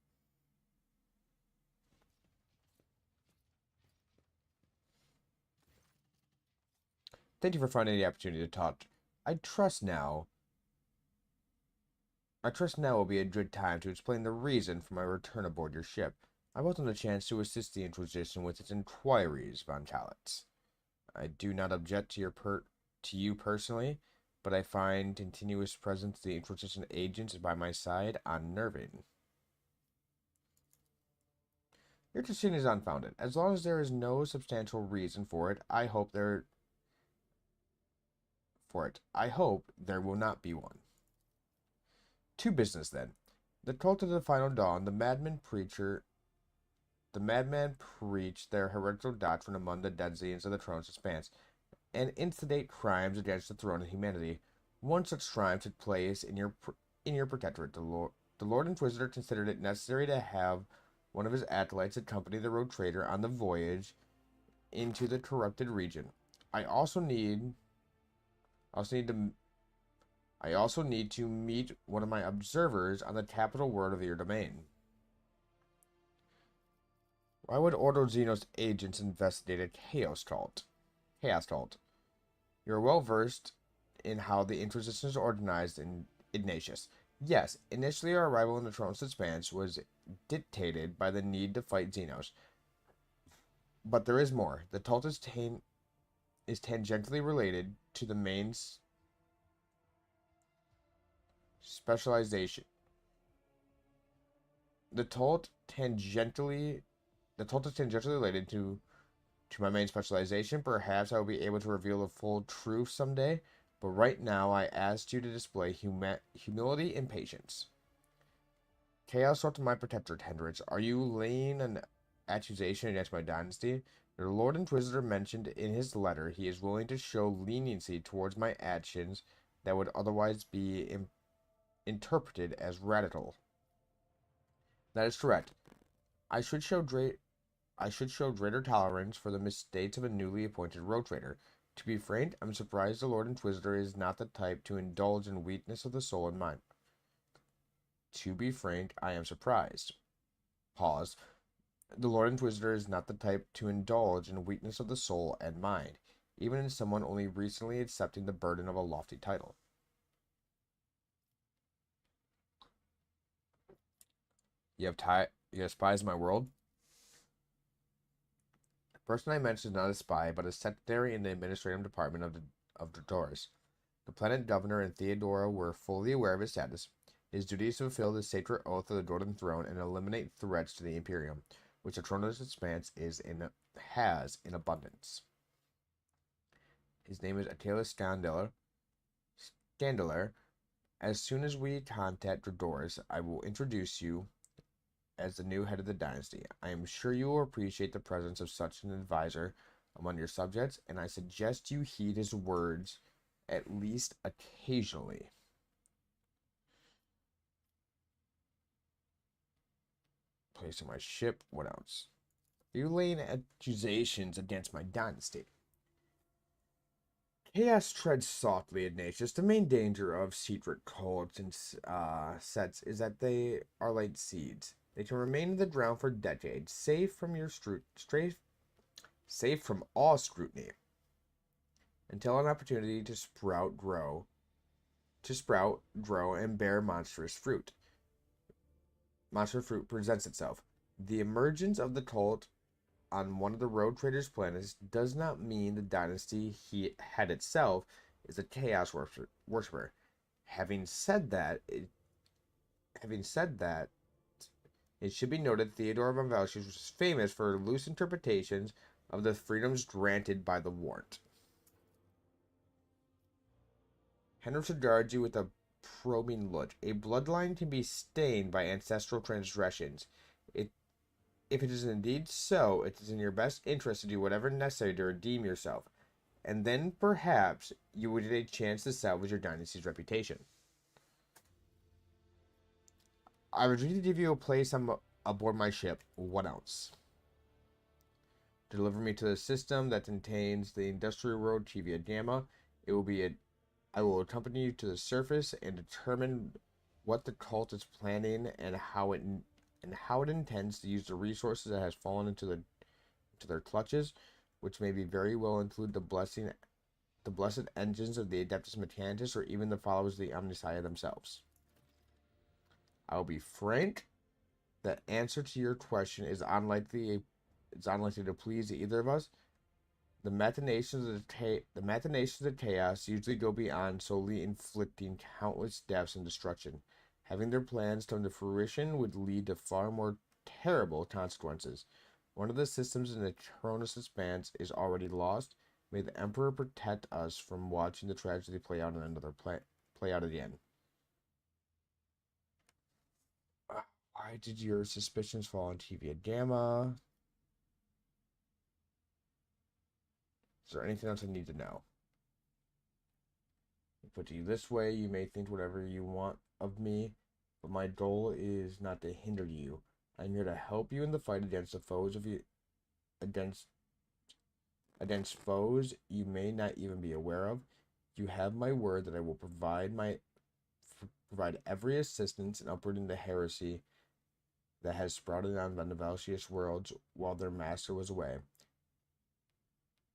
Thank you for finding the opportunity to talk. I trust now will be a good time to explain the reason for my return aboard your ship. I welcome the chance to assist the Inquisition with its inquiries, Von Kalitz. I do not object to you personally, but I find continuous presence of the Inquisition agents by my side unnerving. Your decision is unfounded. As long as there is no substantial reason for it, I hope there will not be one. To business, then. The cult of the final dawn, the madman preached their heretical doctrine among the dead Zeons of the throne's expanse, and instigate crimes against the throne of humanity. One such crime took place in your protectorate. The Lord Inquisitor considered it necessary to have one of his acolytes accompany the rogue trader on the voyage into the corrupted region. I also need to meet one of my observers on the capital world of your domain. Why would Ordo Xenos agents investigate a chaos cult? You're well versed in how the Inquisition is organized in Ignatius. Yes, initially our arrival in the Throne's Expanse was dictated by the need to fight Xenos. But there is more. The cult is tangentially related to the main specialization. The cult is tangentially related to my main specialization. Perhaps I will be able to reveal the full truth someday, but right now I asked you to display humility and patience. Chaos sought to my protectorate, Hendrix. Are you laying an accusation against my dynasty? Your Lord Inquisitor mentioned in his letter he is willing to show leniency towards my actions that would otherwise be interpreted as radical. That is correct. I should show greater tolerance for the mistakes of a newly appointed rogue trader. To be frank, I'm surprised the Lord Inquisitor is not the type to indulge in weakness of the soul and mind. To be frank, I am surprised. Pause. The Lord Inquisitor is not the type to indulge in weakness of the soul and mind, even in someone only recently accepting the burden of a lofty title. You have spies in my world? The person I mentioned is not a spy, but a secretary in the administrative department of Dodoris. The planet governor and Theodora were fully aware of his status. His duty is to fulfill the sacred oath of the Golden Throne and eliminate threats to the Imperium, which the Tronos Expanse has in abundance. His name is Attila Scandalar. As soon as we contact Dodoris, I will introduce you as the new head of the dynasty. I am sure you will appreciate the presence of such an advisor among your subjects, and I suggest you heed his words at least occasionally. Placing my ship. What else? You laying accusations against my dynasty. Chaos treads softly in Ignatius. The main danger of secret cults and sets is that they are like seeds. They can remain in the ground for decades, safe from all scrutiny, until an opportunity to sprout, grow, and bear monstrous fruit. Monster fruit presents itself. The emergence of the cult on one of the Road Traders' planets does not mean the dynasty he had itself is a chaos worshiper. Having said that, it should be noted Theodore von Valsius was famous for loose interpretations of the freedoms granted by the warrant. Henrik regards you with a probing look. A bloodline can be stained by ancestral transgressions. If it is indeed so, it is in your best interest to do whatever necessary to redeem yourself, and then perhaps you would get a chance to salvage your dynasty's reputation. I would agreed to give you a place aboard my ship. What else? Deliver me to the system that contains the industrial road Chivia Gamma. I will accompany you to the surface and determine what the cult is planning and how it intends to use the resources that has fallen into their clutches, which may be very well include the blessed engines of the Adeptus Mechanicus or even the followers of the Omnissiah themselves. I will be frank. The answer to your question is unlikely to please either of us. The machinations of chaos usually go beyond solely inflicting countless deaths and destruction. Having their plans come to fruition would lead to far more terrible consequences. One of the systems in the Tronos Expanse is already lost. May the Emperor protect us from watching the tragedy play out again. Why did your suspicions fall on Chivia Gamma? Is there anything else I need to know? Put to you this way, you may think whatever you want of me, but my goal is not to hinder you. I'm here to help you in the fight against foes you may not even be aware of. You have my word that I will provide every assistance in uprooting the heresy that has sprouted on the Valsius worlds while their master was away.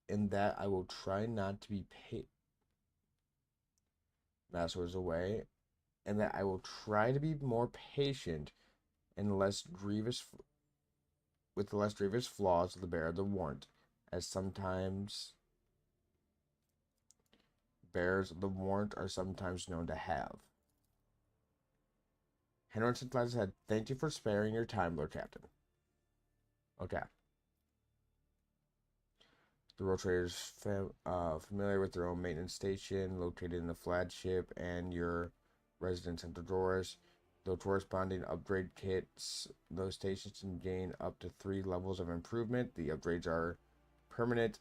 In that I will try not to be master was away, and that I will try to be more patient and with the less grievous flaws of the bearer of the warrant, as sometimes bearers of the warrant are sometimes known to have. Henrik said, "Thank you for sparing your time, Lord Captain." Okay. The road traders familiar with their own maintenance station located in the flagship and your residence in Dodoris. The corresponding upgrade kits, those stations can gain up to 3 levels of improvement. The upgrades are permanent,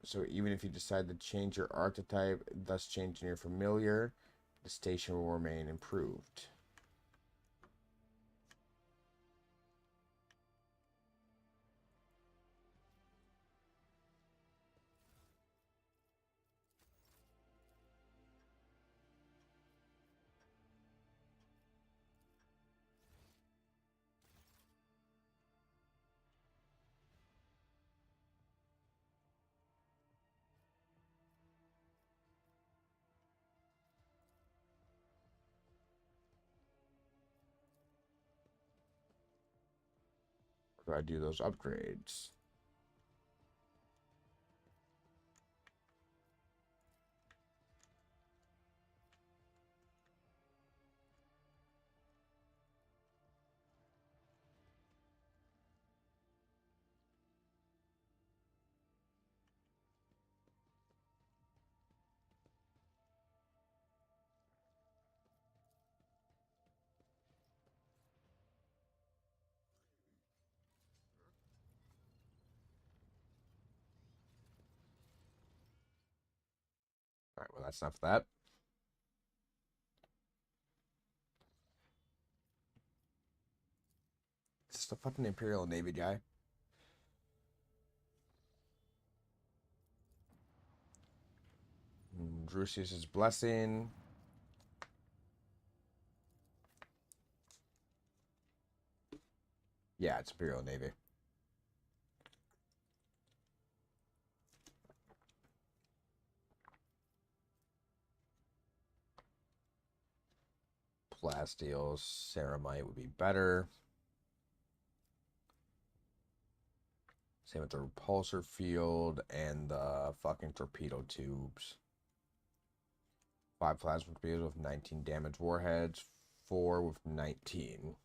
so even if you decide to change your archetype, thus changing your familiar, the station will remain improved. Do I do those upgrades? All right, well, that's enough of that. It's just a fucking Imperial Navy guy. Drusius's blessing. Yeah, it's Imperial Navy. Plasteel, Ceramite would be better. Same with the repulsor field and the fucking torpedo tubes. 5 plasma torpedoes with 19 damage warheads, 4 with 19.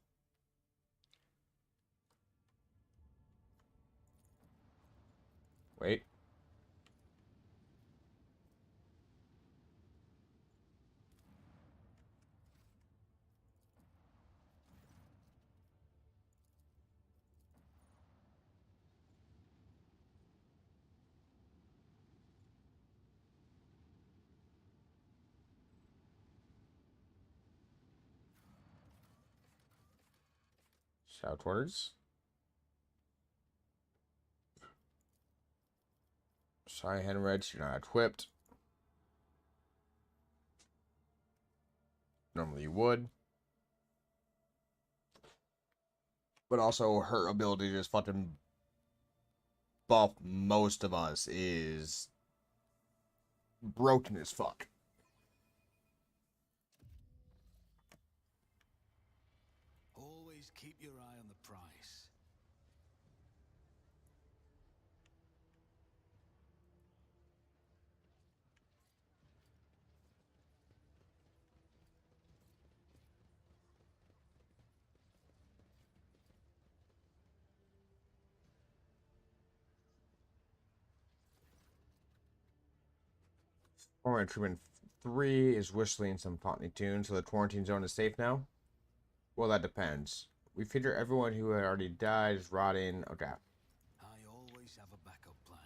Wait. Shoutwards. Sorry, Henrich, you're not equipped. Normally you would. But also her ability to just fucking buff most of us is broken as fuck. Always keep your eye on the price. Foreign Treatment 3 is whistling some Fontenay tunes, so the quarantine zone is safe now? Well, that depends. We figure everyone who had already died is rotting. Okay. I always have a backup plan.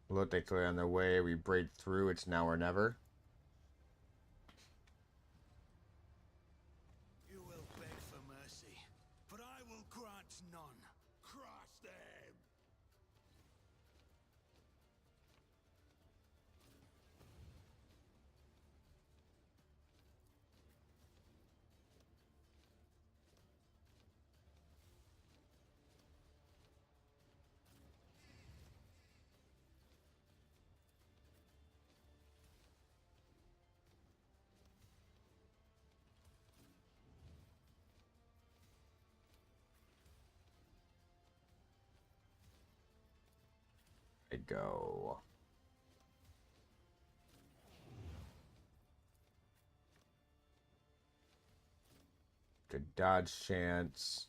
Look, they clear on their way. We break through. It's now or never. You will beg for mercy, but I will grant none. Crush them! I go. Good dodge chance.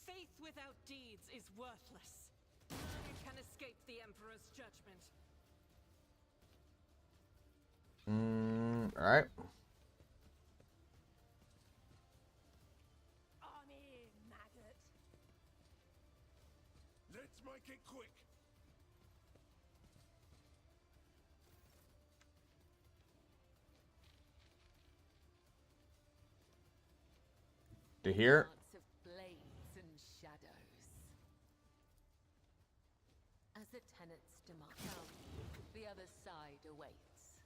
Faith without deeds is worthless. None can escape the Emperor's judgment. Alright. make it quick. To here. Dance of blades and shadows. As the tenants demand, the other side awaits.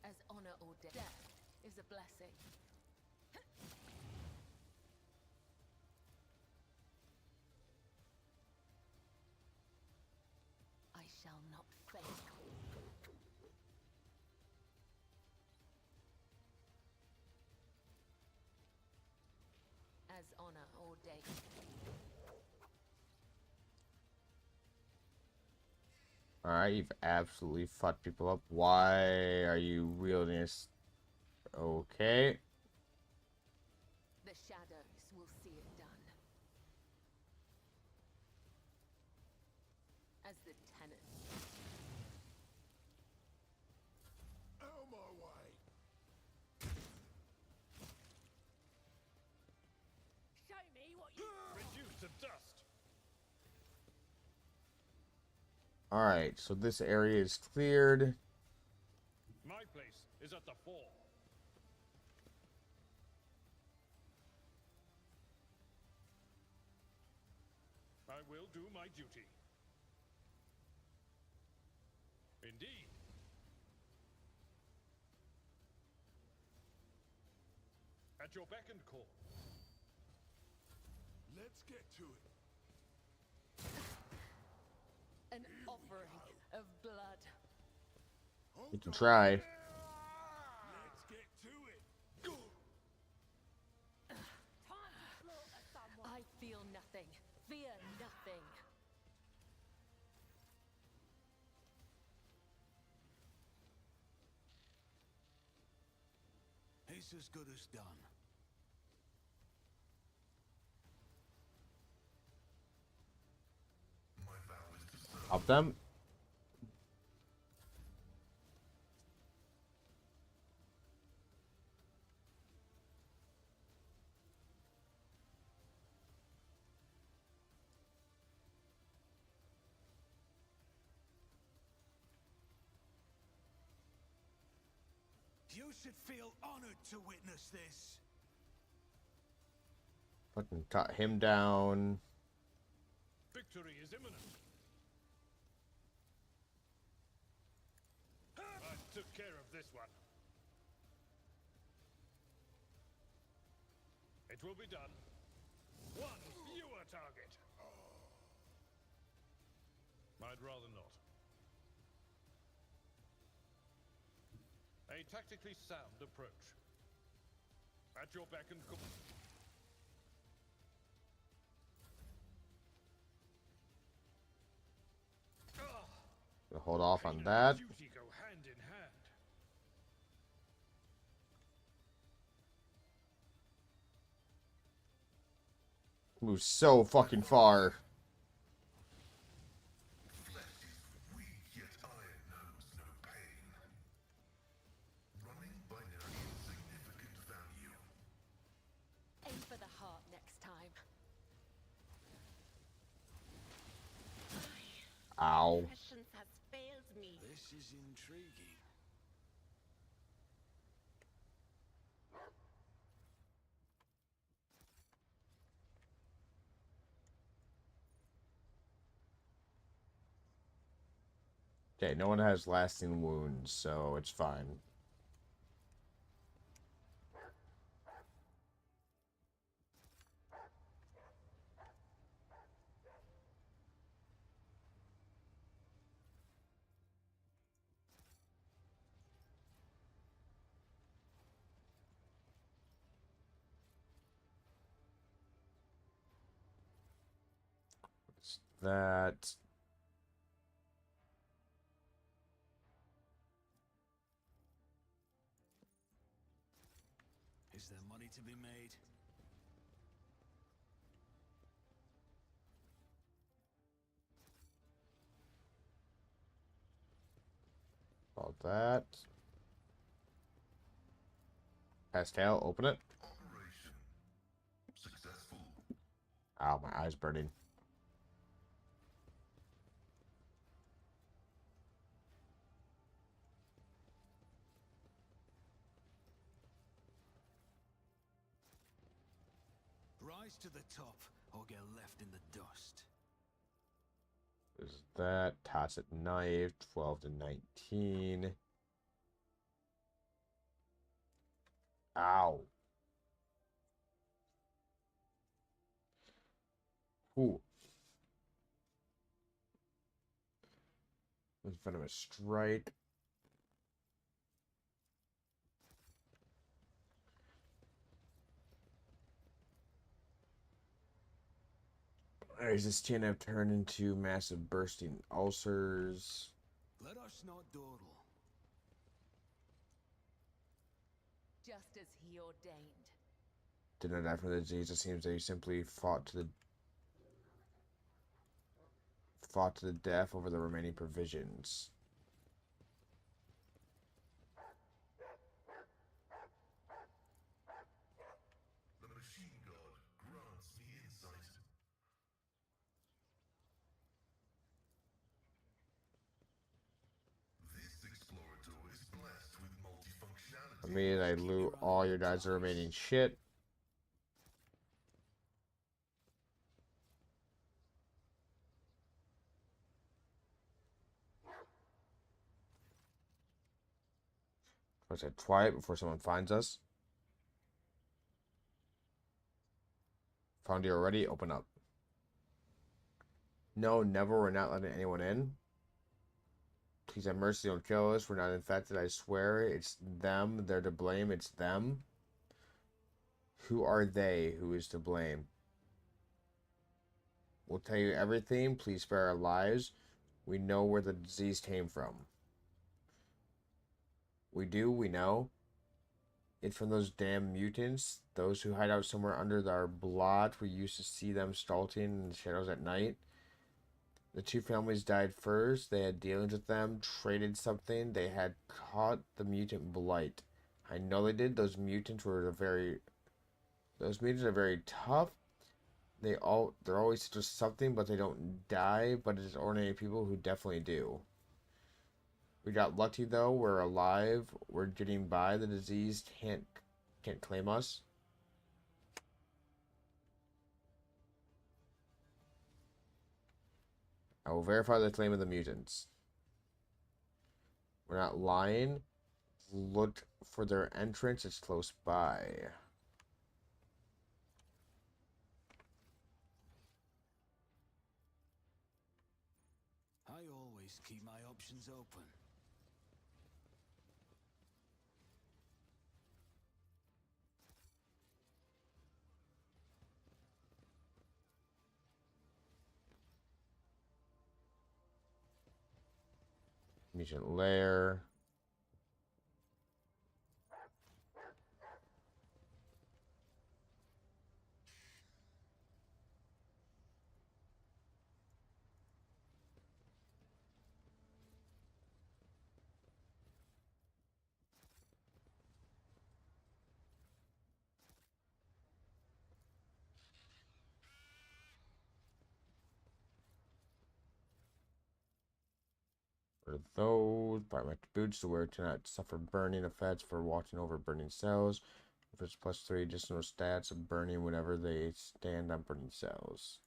As honor or death is a blessing. I shall not fail. As honor ordained. Alright, you've absolutely fucked people up. Why are you wielding this? Okay. The shadows will see it done. As the tenant. Out my way. Show me what you... Reduced to dust. Alright, so this area is cleared. My place is at the fore. I will do my duty. Indeed. At your beck and call. Let's get to it. An offering of blood. You can try. Let's get to it. I feel nothing. Fear nothing. It's as good as done. Help them. You should feel honored to witness this. Fucking cut him down. Victory is imminent. I took care of this one. It will be done. One fewer target. I'd rather not. A tactically sound approach. At your beck and call. Hold off on Pain that. and duty go hand in hand. Move so fucking far. Aim for the heart next time. Ow. Patience has failed me. This is intriguing. Okay, no one has lasting wounds, so it's fine. What's that? Is there money to be made? All that. Pastel, open it. Ow, my eye's burning. Rise to the top, or get left in the dust. Is that Tacit Knife, 12 to 19. Ow. Ooh. Venomous Strike. Is this TNF turned into massive bursting ulcers? Let us not dawdle. Just as he ordained. Did not die from the disease. It seems that he simply fought to the death over the remaining provisions. The machine god grants me insight. This explorator is blessed with multifunctionality. I mean, I loot all your guys' remaining shit. Let's get quiet before someone finds us. Found you already? Open up. No, never. We're not letting anyone in. Please have mercy. Don't kill us. We're not infected. I swear. It's them. They're to blame. It's them. Who are they? Who is to blame? We'll tell you everything. Please spare our lives. We know where the disease came from. We do. We know. It's from those damn mutants. Those who hide out somewhere under our blot. We used to see them stalking in the shadows at night. The two families died first. They had dealings with them, traded something. They had caught the mutant blight. I know they did. Those mutants are very tough. They're always just something, but they don't die. But it's ordinary people who definitely do. We got lucky though. We're alive. We're getting by. The disease can't claim us. I will verify the claim of the mutants. We're not lying. Look for their entrance. It's close by. I always keep my options open. Mutant lair. For those biometric boots to wear to not suffer burning effects for watching over burning cells. If it's +3 additional stats of burning whenever they stand on burning cells.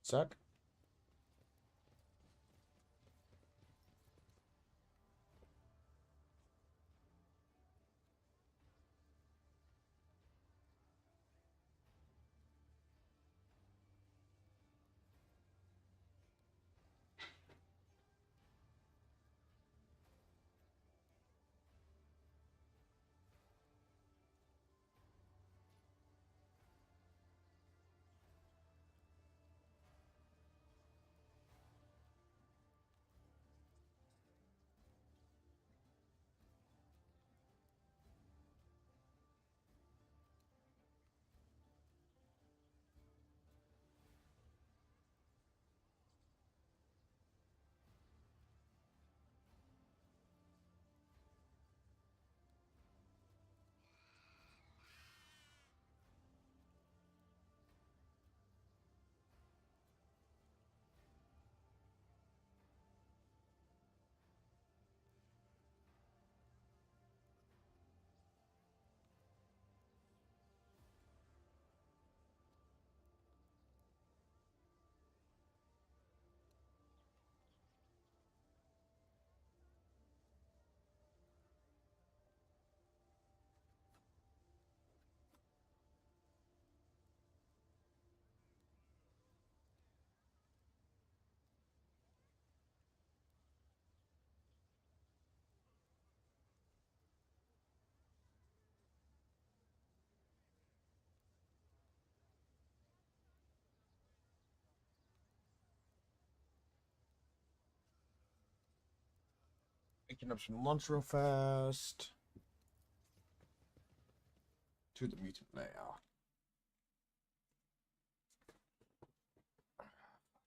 Suck. Picking up some lunch real fast. To the mutant lair.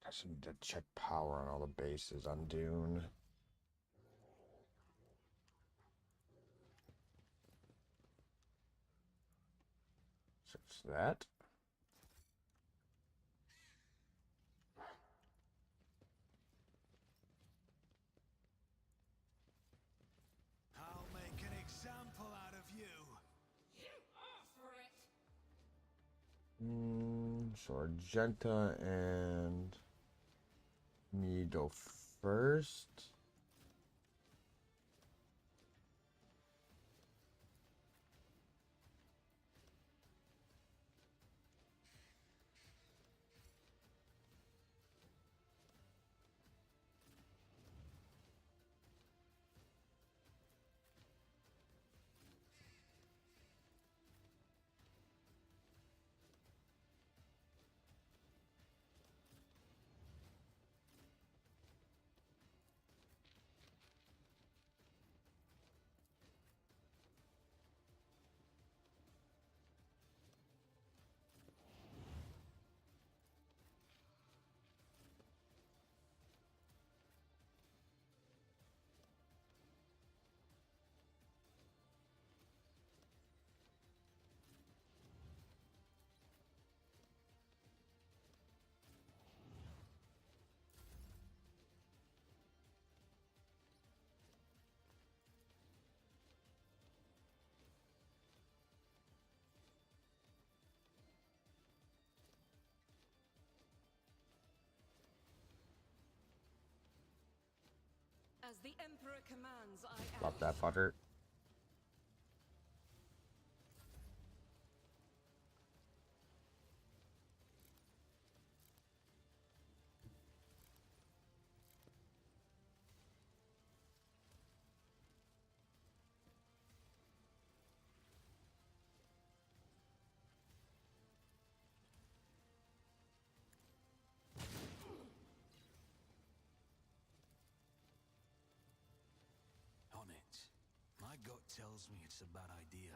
I just need to check power on all the bases on Dune. Search that. I'll make an example out of you. So Argenta and me go first. As the Emperor commands, I act. Drop that fucker. On it. My gut tells me it's a bad idea.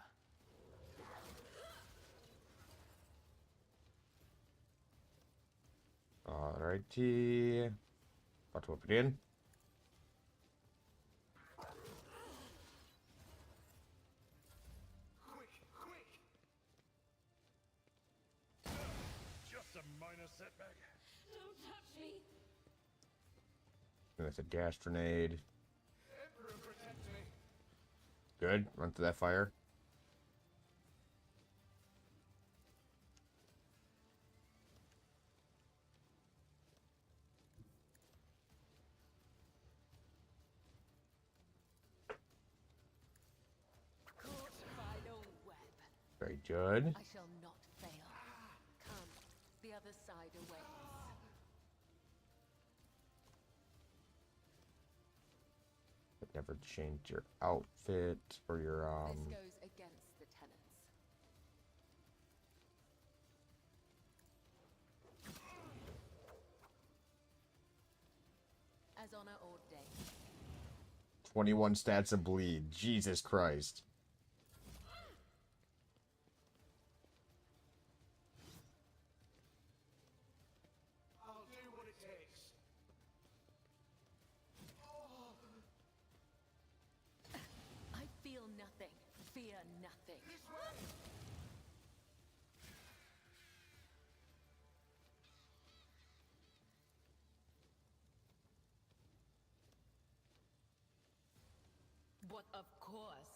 Alrighty. About to whip it in. Just a minor setback. Don't touch me! And that's a gas grenade. Emperor, protect me. Good. Run through that fire. Caught by no web. Very good. I shall not fail. Come, the other side awaits. But never change your outfit or your This goes against the tenets. As honor ordained. 21 stats of bleed. Jesus Christ. I'll do what it takes. I feel nothing. Fear nothing. But of course.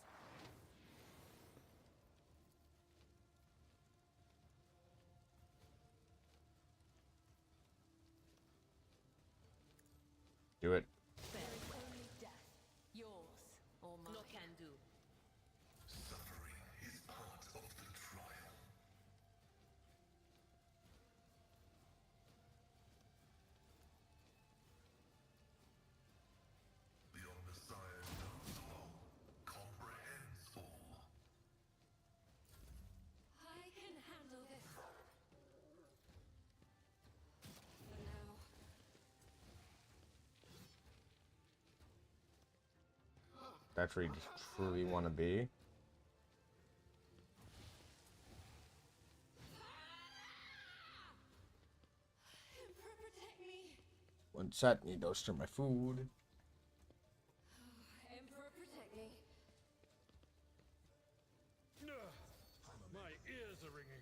Do it. There is only death. Yours or mine. No can do. Suffering is part of the trial. The Messiah knows all, comprehends all. I can handle this. For now. That's where you just truly want to be. Emperor, protect me! One sec, need to stir my food. Emperor, protect me! My ears are ringing.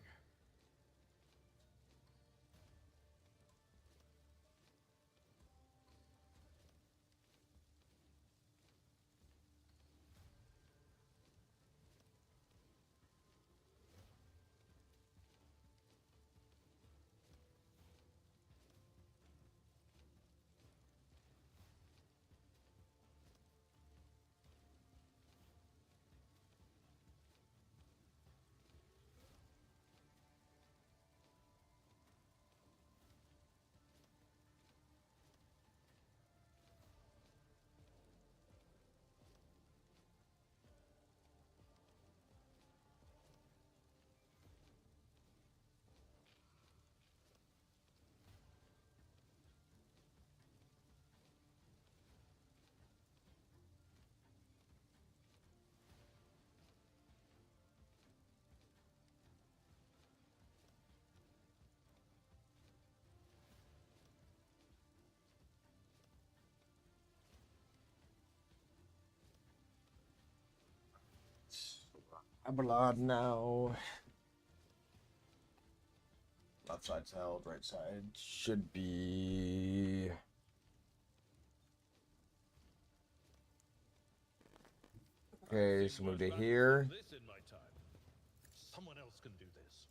Blood now. Left side's held, right side should be. Okay, so move to here. This in my time. Someone else can do this.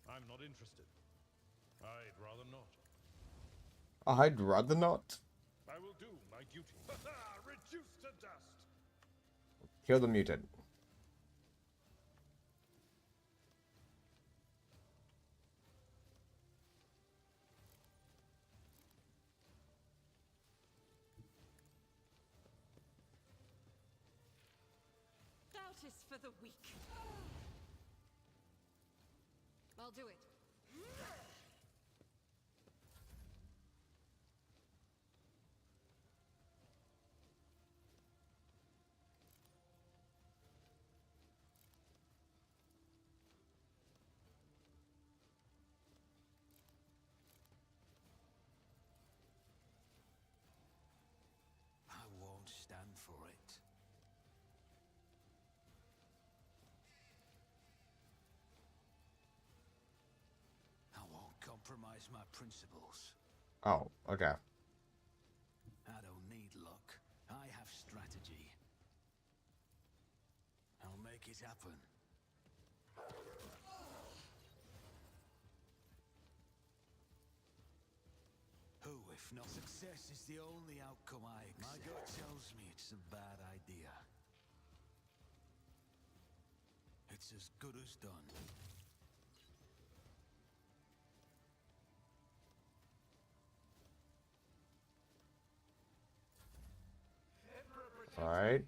I'm not interested. I'd rather not. I'd rather not. I will do my duty. Reduced to dust. Kill the mutant. Doubt is for the weak. I'll do it. I won't stand for it. I won't compromise my principles. Oh, okay. I don't need luck. I have strategy. I'll make it happen. Who, if not success, is the only outcome I accept? My gut tells me it's a bad idea. It's as good as done. All right.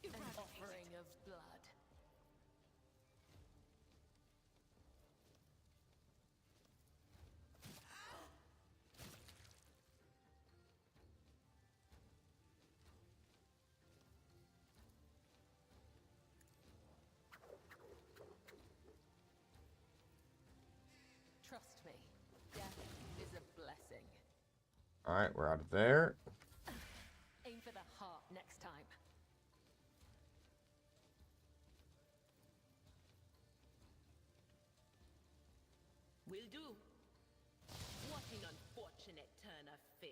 An offering of blood. Trust me, death is a blessing. All right, we're out of there. Aim for the heart next time. Will do. What an unfortunate turn of fate.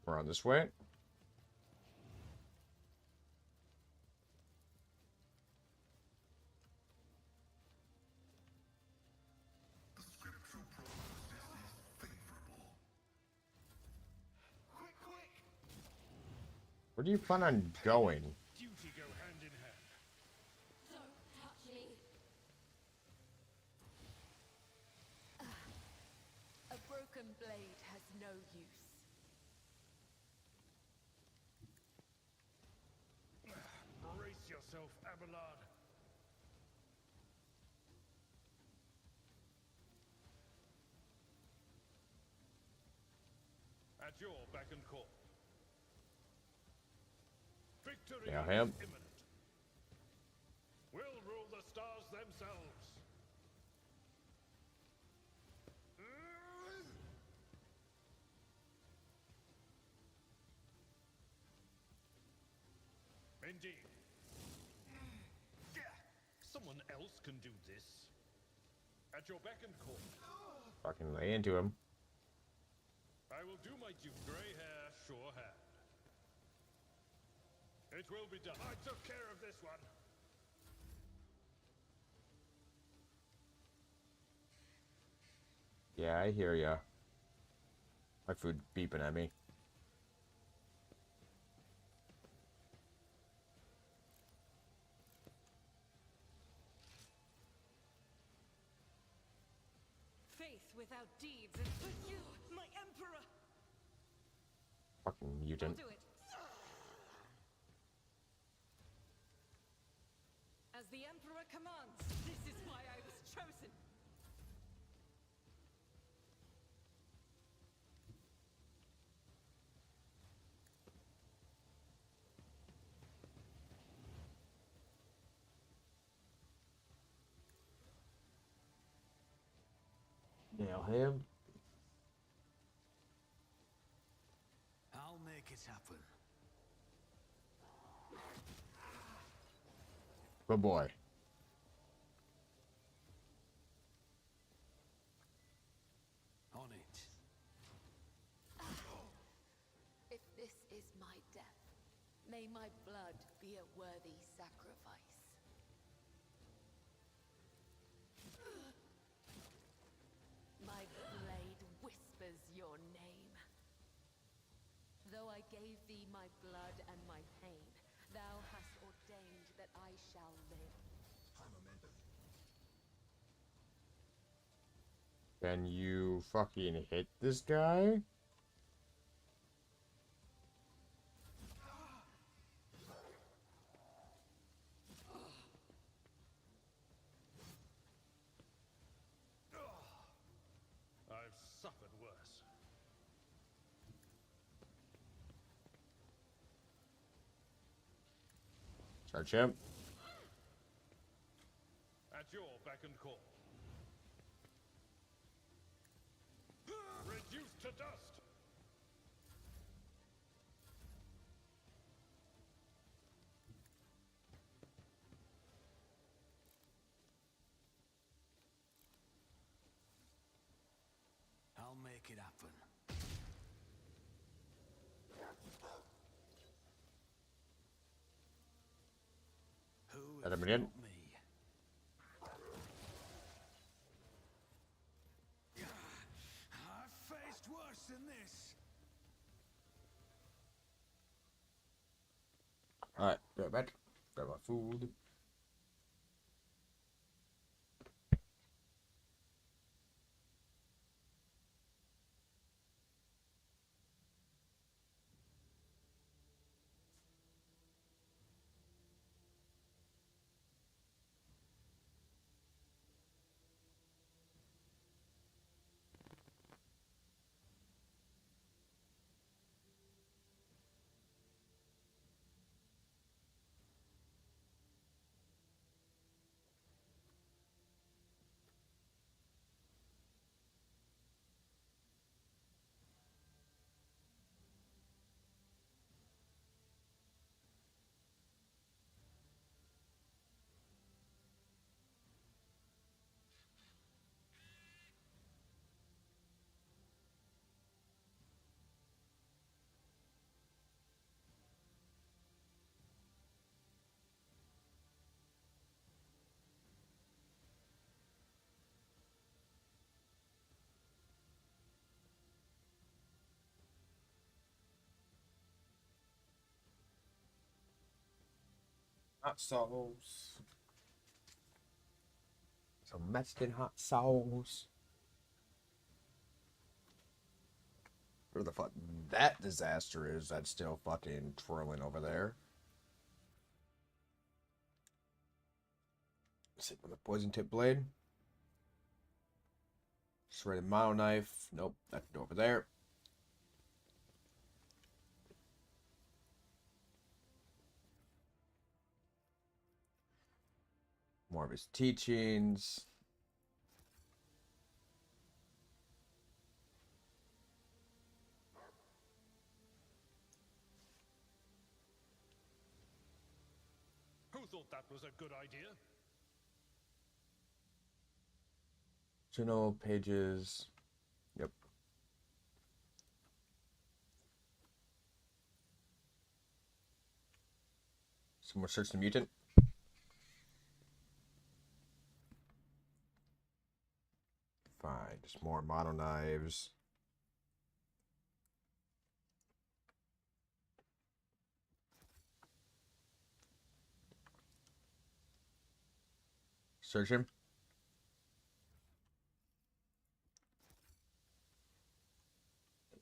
We're on this way. The scriptural prognosis is favorable. Quick, quick! Where do you plan on going? Duty go hand in hand. Don't touch me. A broken blade has no use. Brace yourself. yourself, Abelard. At your beck and call. Victory Yeah, is him. imminent. We'll rule the stars themselves. Indeed. Someone else can do this. At your beck and call. Fucking lay into him. I will do my duty. Grey hair, sure hand. It will be done. I took care of this one. Yeah, I hear ya. My food beeping at me. Faith without deeds is but you, my emperor. Fucking I'll mutant. do it. As the emperor commands, this is why I was chosen. Nail him. I'll make it happen. Good boy. On it. If this is my death, may my blood be a worthy sacrifice. My blade whispers your name. Though I gave thee my blood and my pain, thou hast ordained that I shall live. Can you fucking hit this guy? I've suffered worse. Charge him. At your beck and call. Reduced to dust. I'll make it happen. Who Let if him in. not me? I've faced worse than this. Alright, go back. Grab my food. Hot sauce. Some Mexican hot sauce. Where the fuck that disaster is that's still fucking twirling over there. Sit with a poison tip blade. Serrated mono knife. Nope, that can go over there. More of his teachings. Who thought that was a good idea? Journal pages. Yep. Some more search the mutant. Fine, just more mono knives. Search him.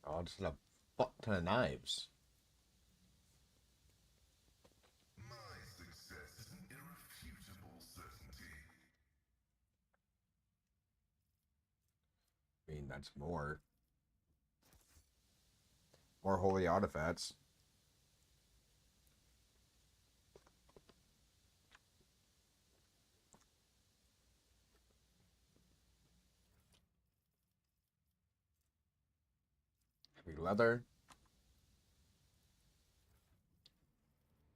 Oh, just a fuck ton of knives. My success is an irrefutable certainty. I mean, that's more. More holy artifacts. Heavy leather.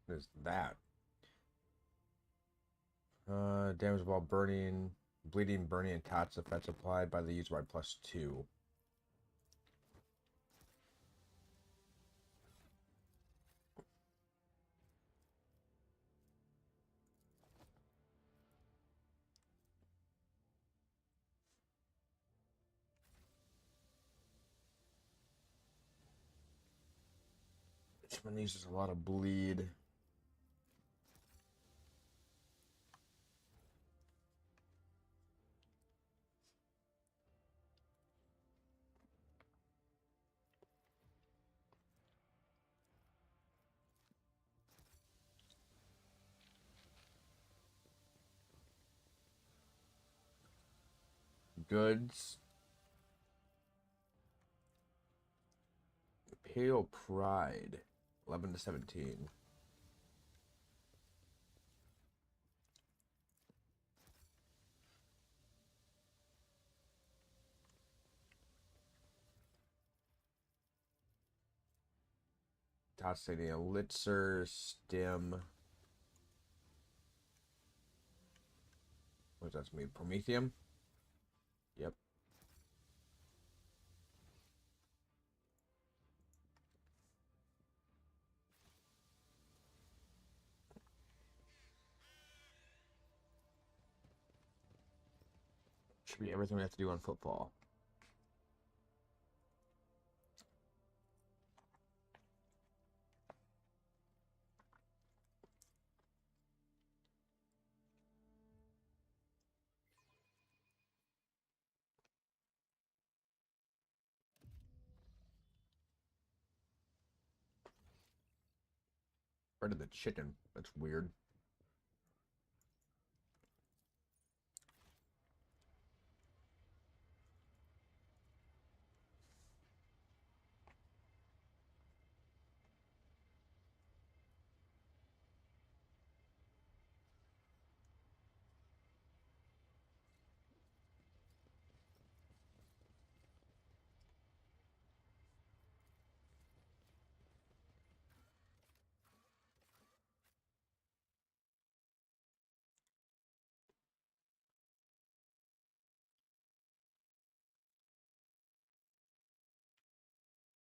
What is that? Damage while burning, bleeding, burning, and tots effects applied by the user by +2. This one uses a lot of bleed. Goods. Imperial Pride. 11 to 17. Toxic Elixir, Stim. What does that mean? Promethium? Yep. Should be everything we have to do on football. Where did the chicken? That's weird.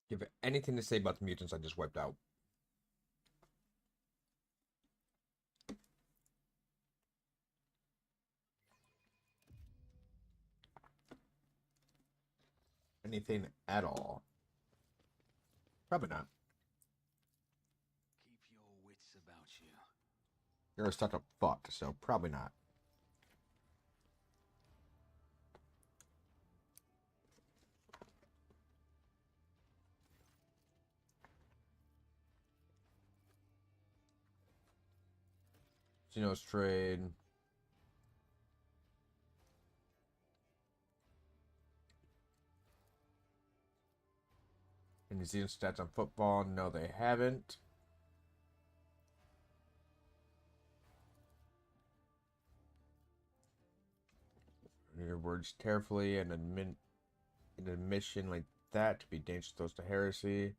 Do you have anything to say about the mutants I just wiped out? Anything at all? Probably not. Keep your wits about you. You're such a fuck, so probably not. Xenos trade. Any Xeno stats on football? No, they haven't. Read your words carefully and admit an admission like that to be dangerous close to heresy.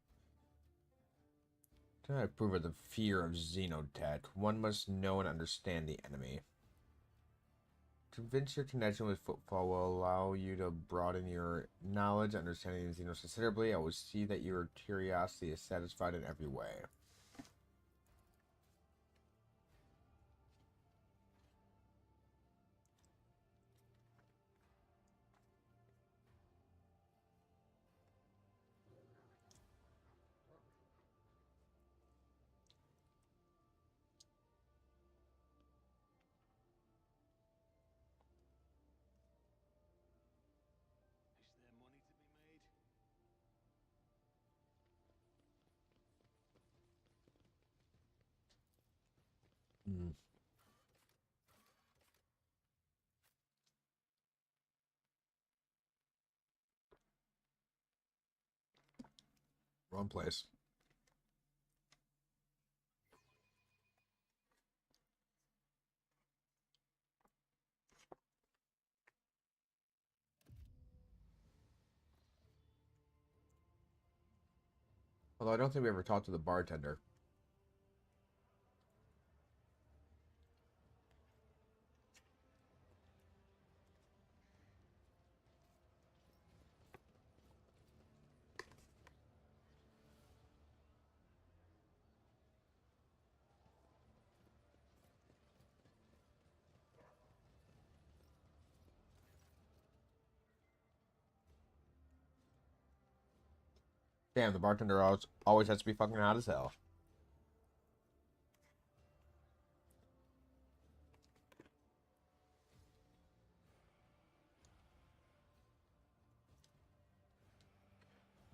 Do not approve of the fear of xenotech. One must know and understand the enemy. Convince your connection with football will allow you to broaden your knowledge, understanding of Xenos considerably. I will see that your curiosity is satisfied in every way. Is there money to be made? Hmm. Wrong place. Although I don't think we ever talked to the bartender. Damn, the bartender always has to be fucking hot as hell.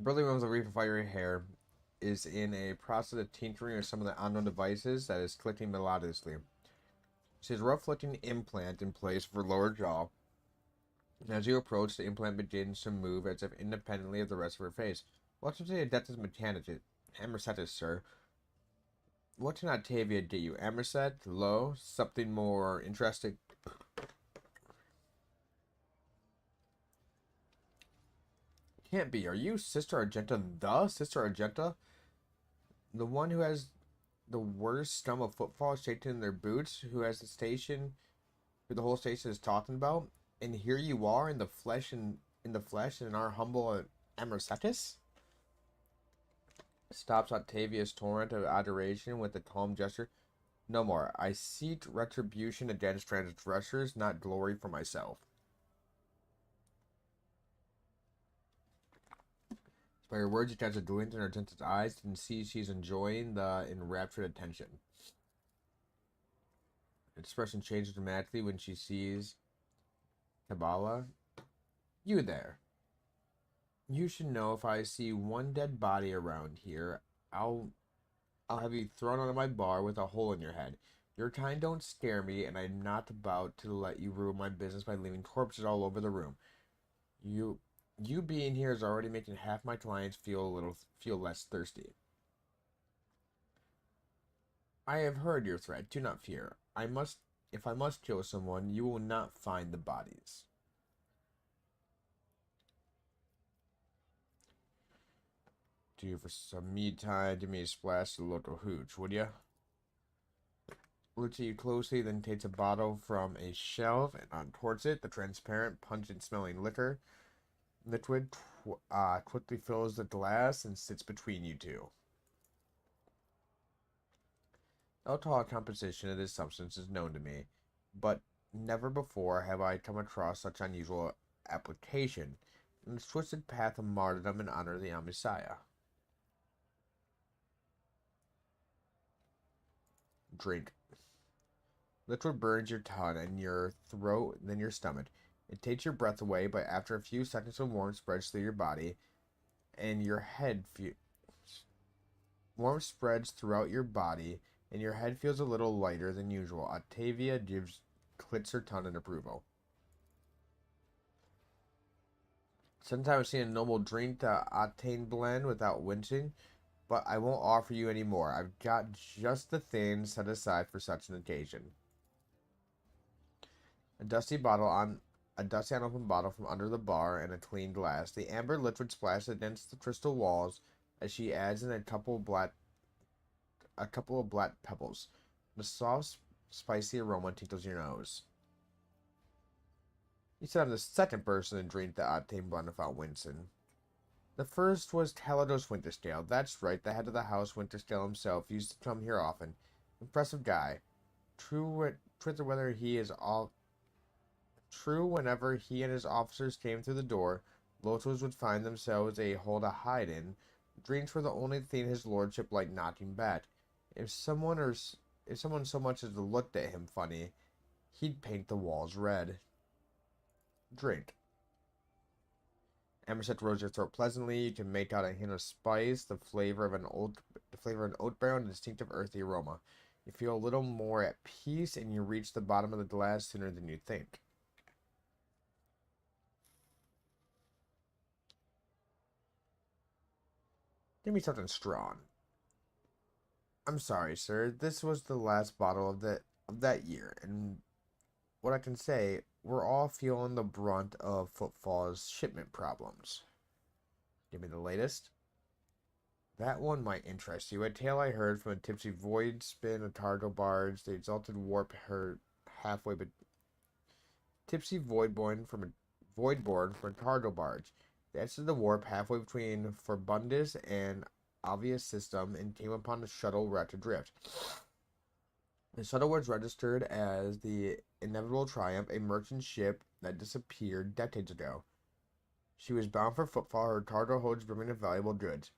Burley Williams of Reaper Fiery Hair is in a process of tinkering with some of the unknown devices that is clicking melodiously. She has a rough looking implant in place for lower jaw. As you approach, the implant begins to move as if independently of the rest of her face. Welcome to the Adeptus Amercetus, sir. What can Octavia get you? Amercet? Low? Something more interesting? Can't be. Are you Sister Argenta, the Sister Argenta? The one who has the worst scum of footfall shaped in their boots, who has the station, who the whole station is talking about? And here you are in the flesh and in our humble Amercetus? Stops Octavia's torrent of adoration with a calm gesture. No more. I seek retribution against transgressors, not glory for myself. By her words, you catch a glint in her tinted eyes and see she's enjoying the enraptured attention. Her expression changes dramatically when she sees Kabbalah. You there. You should know if I see one dead body around here, I'll have you thrown out of my bar with a hole in your head. Your kind don't scare me, and I'm not about to let you ruin my business by leaving corpses all over the room. You being here is already making half my clients feel less thirsty. I have heard your threat. Do not fear. If I must kill someone, you will not find the bodies. Do you for some me time, give me a splash of the local hooch, would ya? Looks at you closely, then takes a bottle from a shelf and on towards it. The transparent, pungent-smelling liquid quickly fills the glass and sits between you two. Alcohol composition of this substance is known to me, but never before have I come across such unusual application in the twisted path of martyrdom in honor of the Messiah. Drink. Liquid burns your tongue and your throat, then your stomach. It takes your breath away, but after a few seconds of warmth spreads through your body, and warmth spreads throughout your body, and your head feels a little lighter than usual. Octavia clicks her tongue in approval. Sometimes I've seen a noble drink to attain blend without wincing, but I won't offer you any more. I've got just the thing set aside for such an occasion. A dusty unopened bottle from under the bar and a clean glass. The amber liquid splashes against the crystal walls as she adds in a couple of black pebbles. The soft, spicy aroma tickles your nose. You said I'm the second person to drink the octane blend without wincing. The first was Talados Winterscale. That's right, the head of the house, Winterscale himself, used to come here often. Impressive guy. True whenever he and his officers came through the door, locals would find themselves a hole to hide in. Drinks were the only thing his lordship liked knocking back. If someone so much as looked at him funny, he'd paint the walls red. Drink. Amerset rolls your throat pleasantly. You can make out a hint of spice, the flavor of an oat barrel, and a distinctive earthy aroma. You feel a little more at peace, and you reach the bottom of the glass sooner than you think. Give me something strong. I'm sorry, sir. This was the last bottle of that year, and what I can say, we're all feeling the brunt of Footfall's shipment problems. Give me the latest. That one might interest you. A tale I heard from a tipsy void spin, a cargo barge, the exalted warp heard halfway, but tipsy voidborn from a cargo barge. They exited the warp halfway between Forbundus and Obvious System and came upon the shuttle wrecked adrift. The shuttle was registered as the Inevitable Triumph, a merchant ship that disappeared decades ago. She was bound for Footfall, her cargo holds brimming of valuable goods.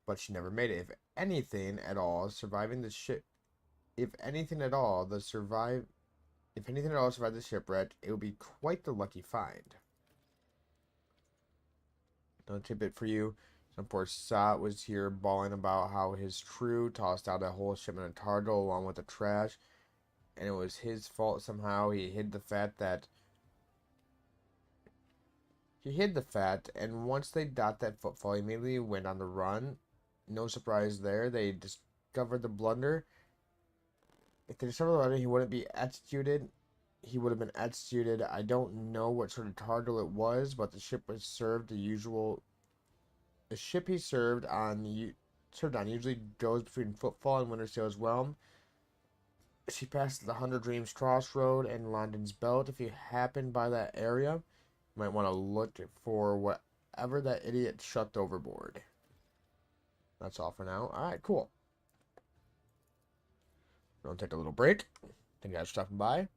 But she never made it. If anything at all survived the shipwreck, it would be quite the lucky find. Another tidbit for you. Some poor sot was here bawling about how his crew tossed out a whole shipment of cargo along with the trash, and it was his fault somehow. He hid the fact, and once they got that Footfall, he immediately went on the run. No surprise there. They discovered the blunder. If they discovered the blunder, he wouldn't be executed. He would have been executed. I don't know what sort of cargo it was, but the ship was served the usual. The ship he served on usually goes between Footfall and Wintersail's realm. She passed the 100 Dreams Crossroad and London's Belt. If you happen by that area, you might want to look for whatever that idiot chucked overboard. That's all for now. Alright, cool. We're going to take a little break. Thank you guys for stopping by.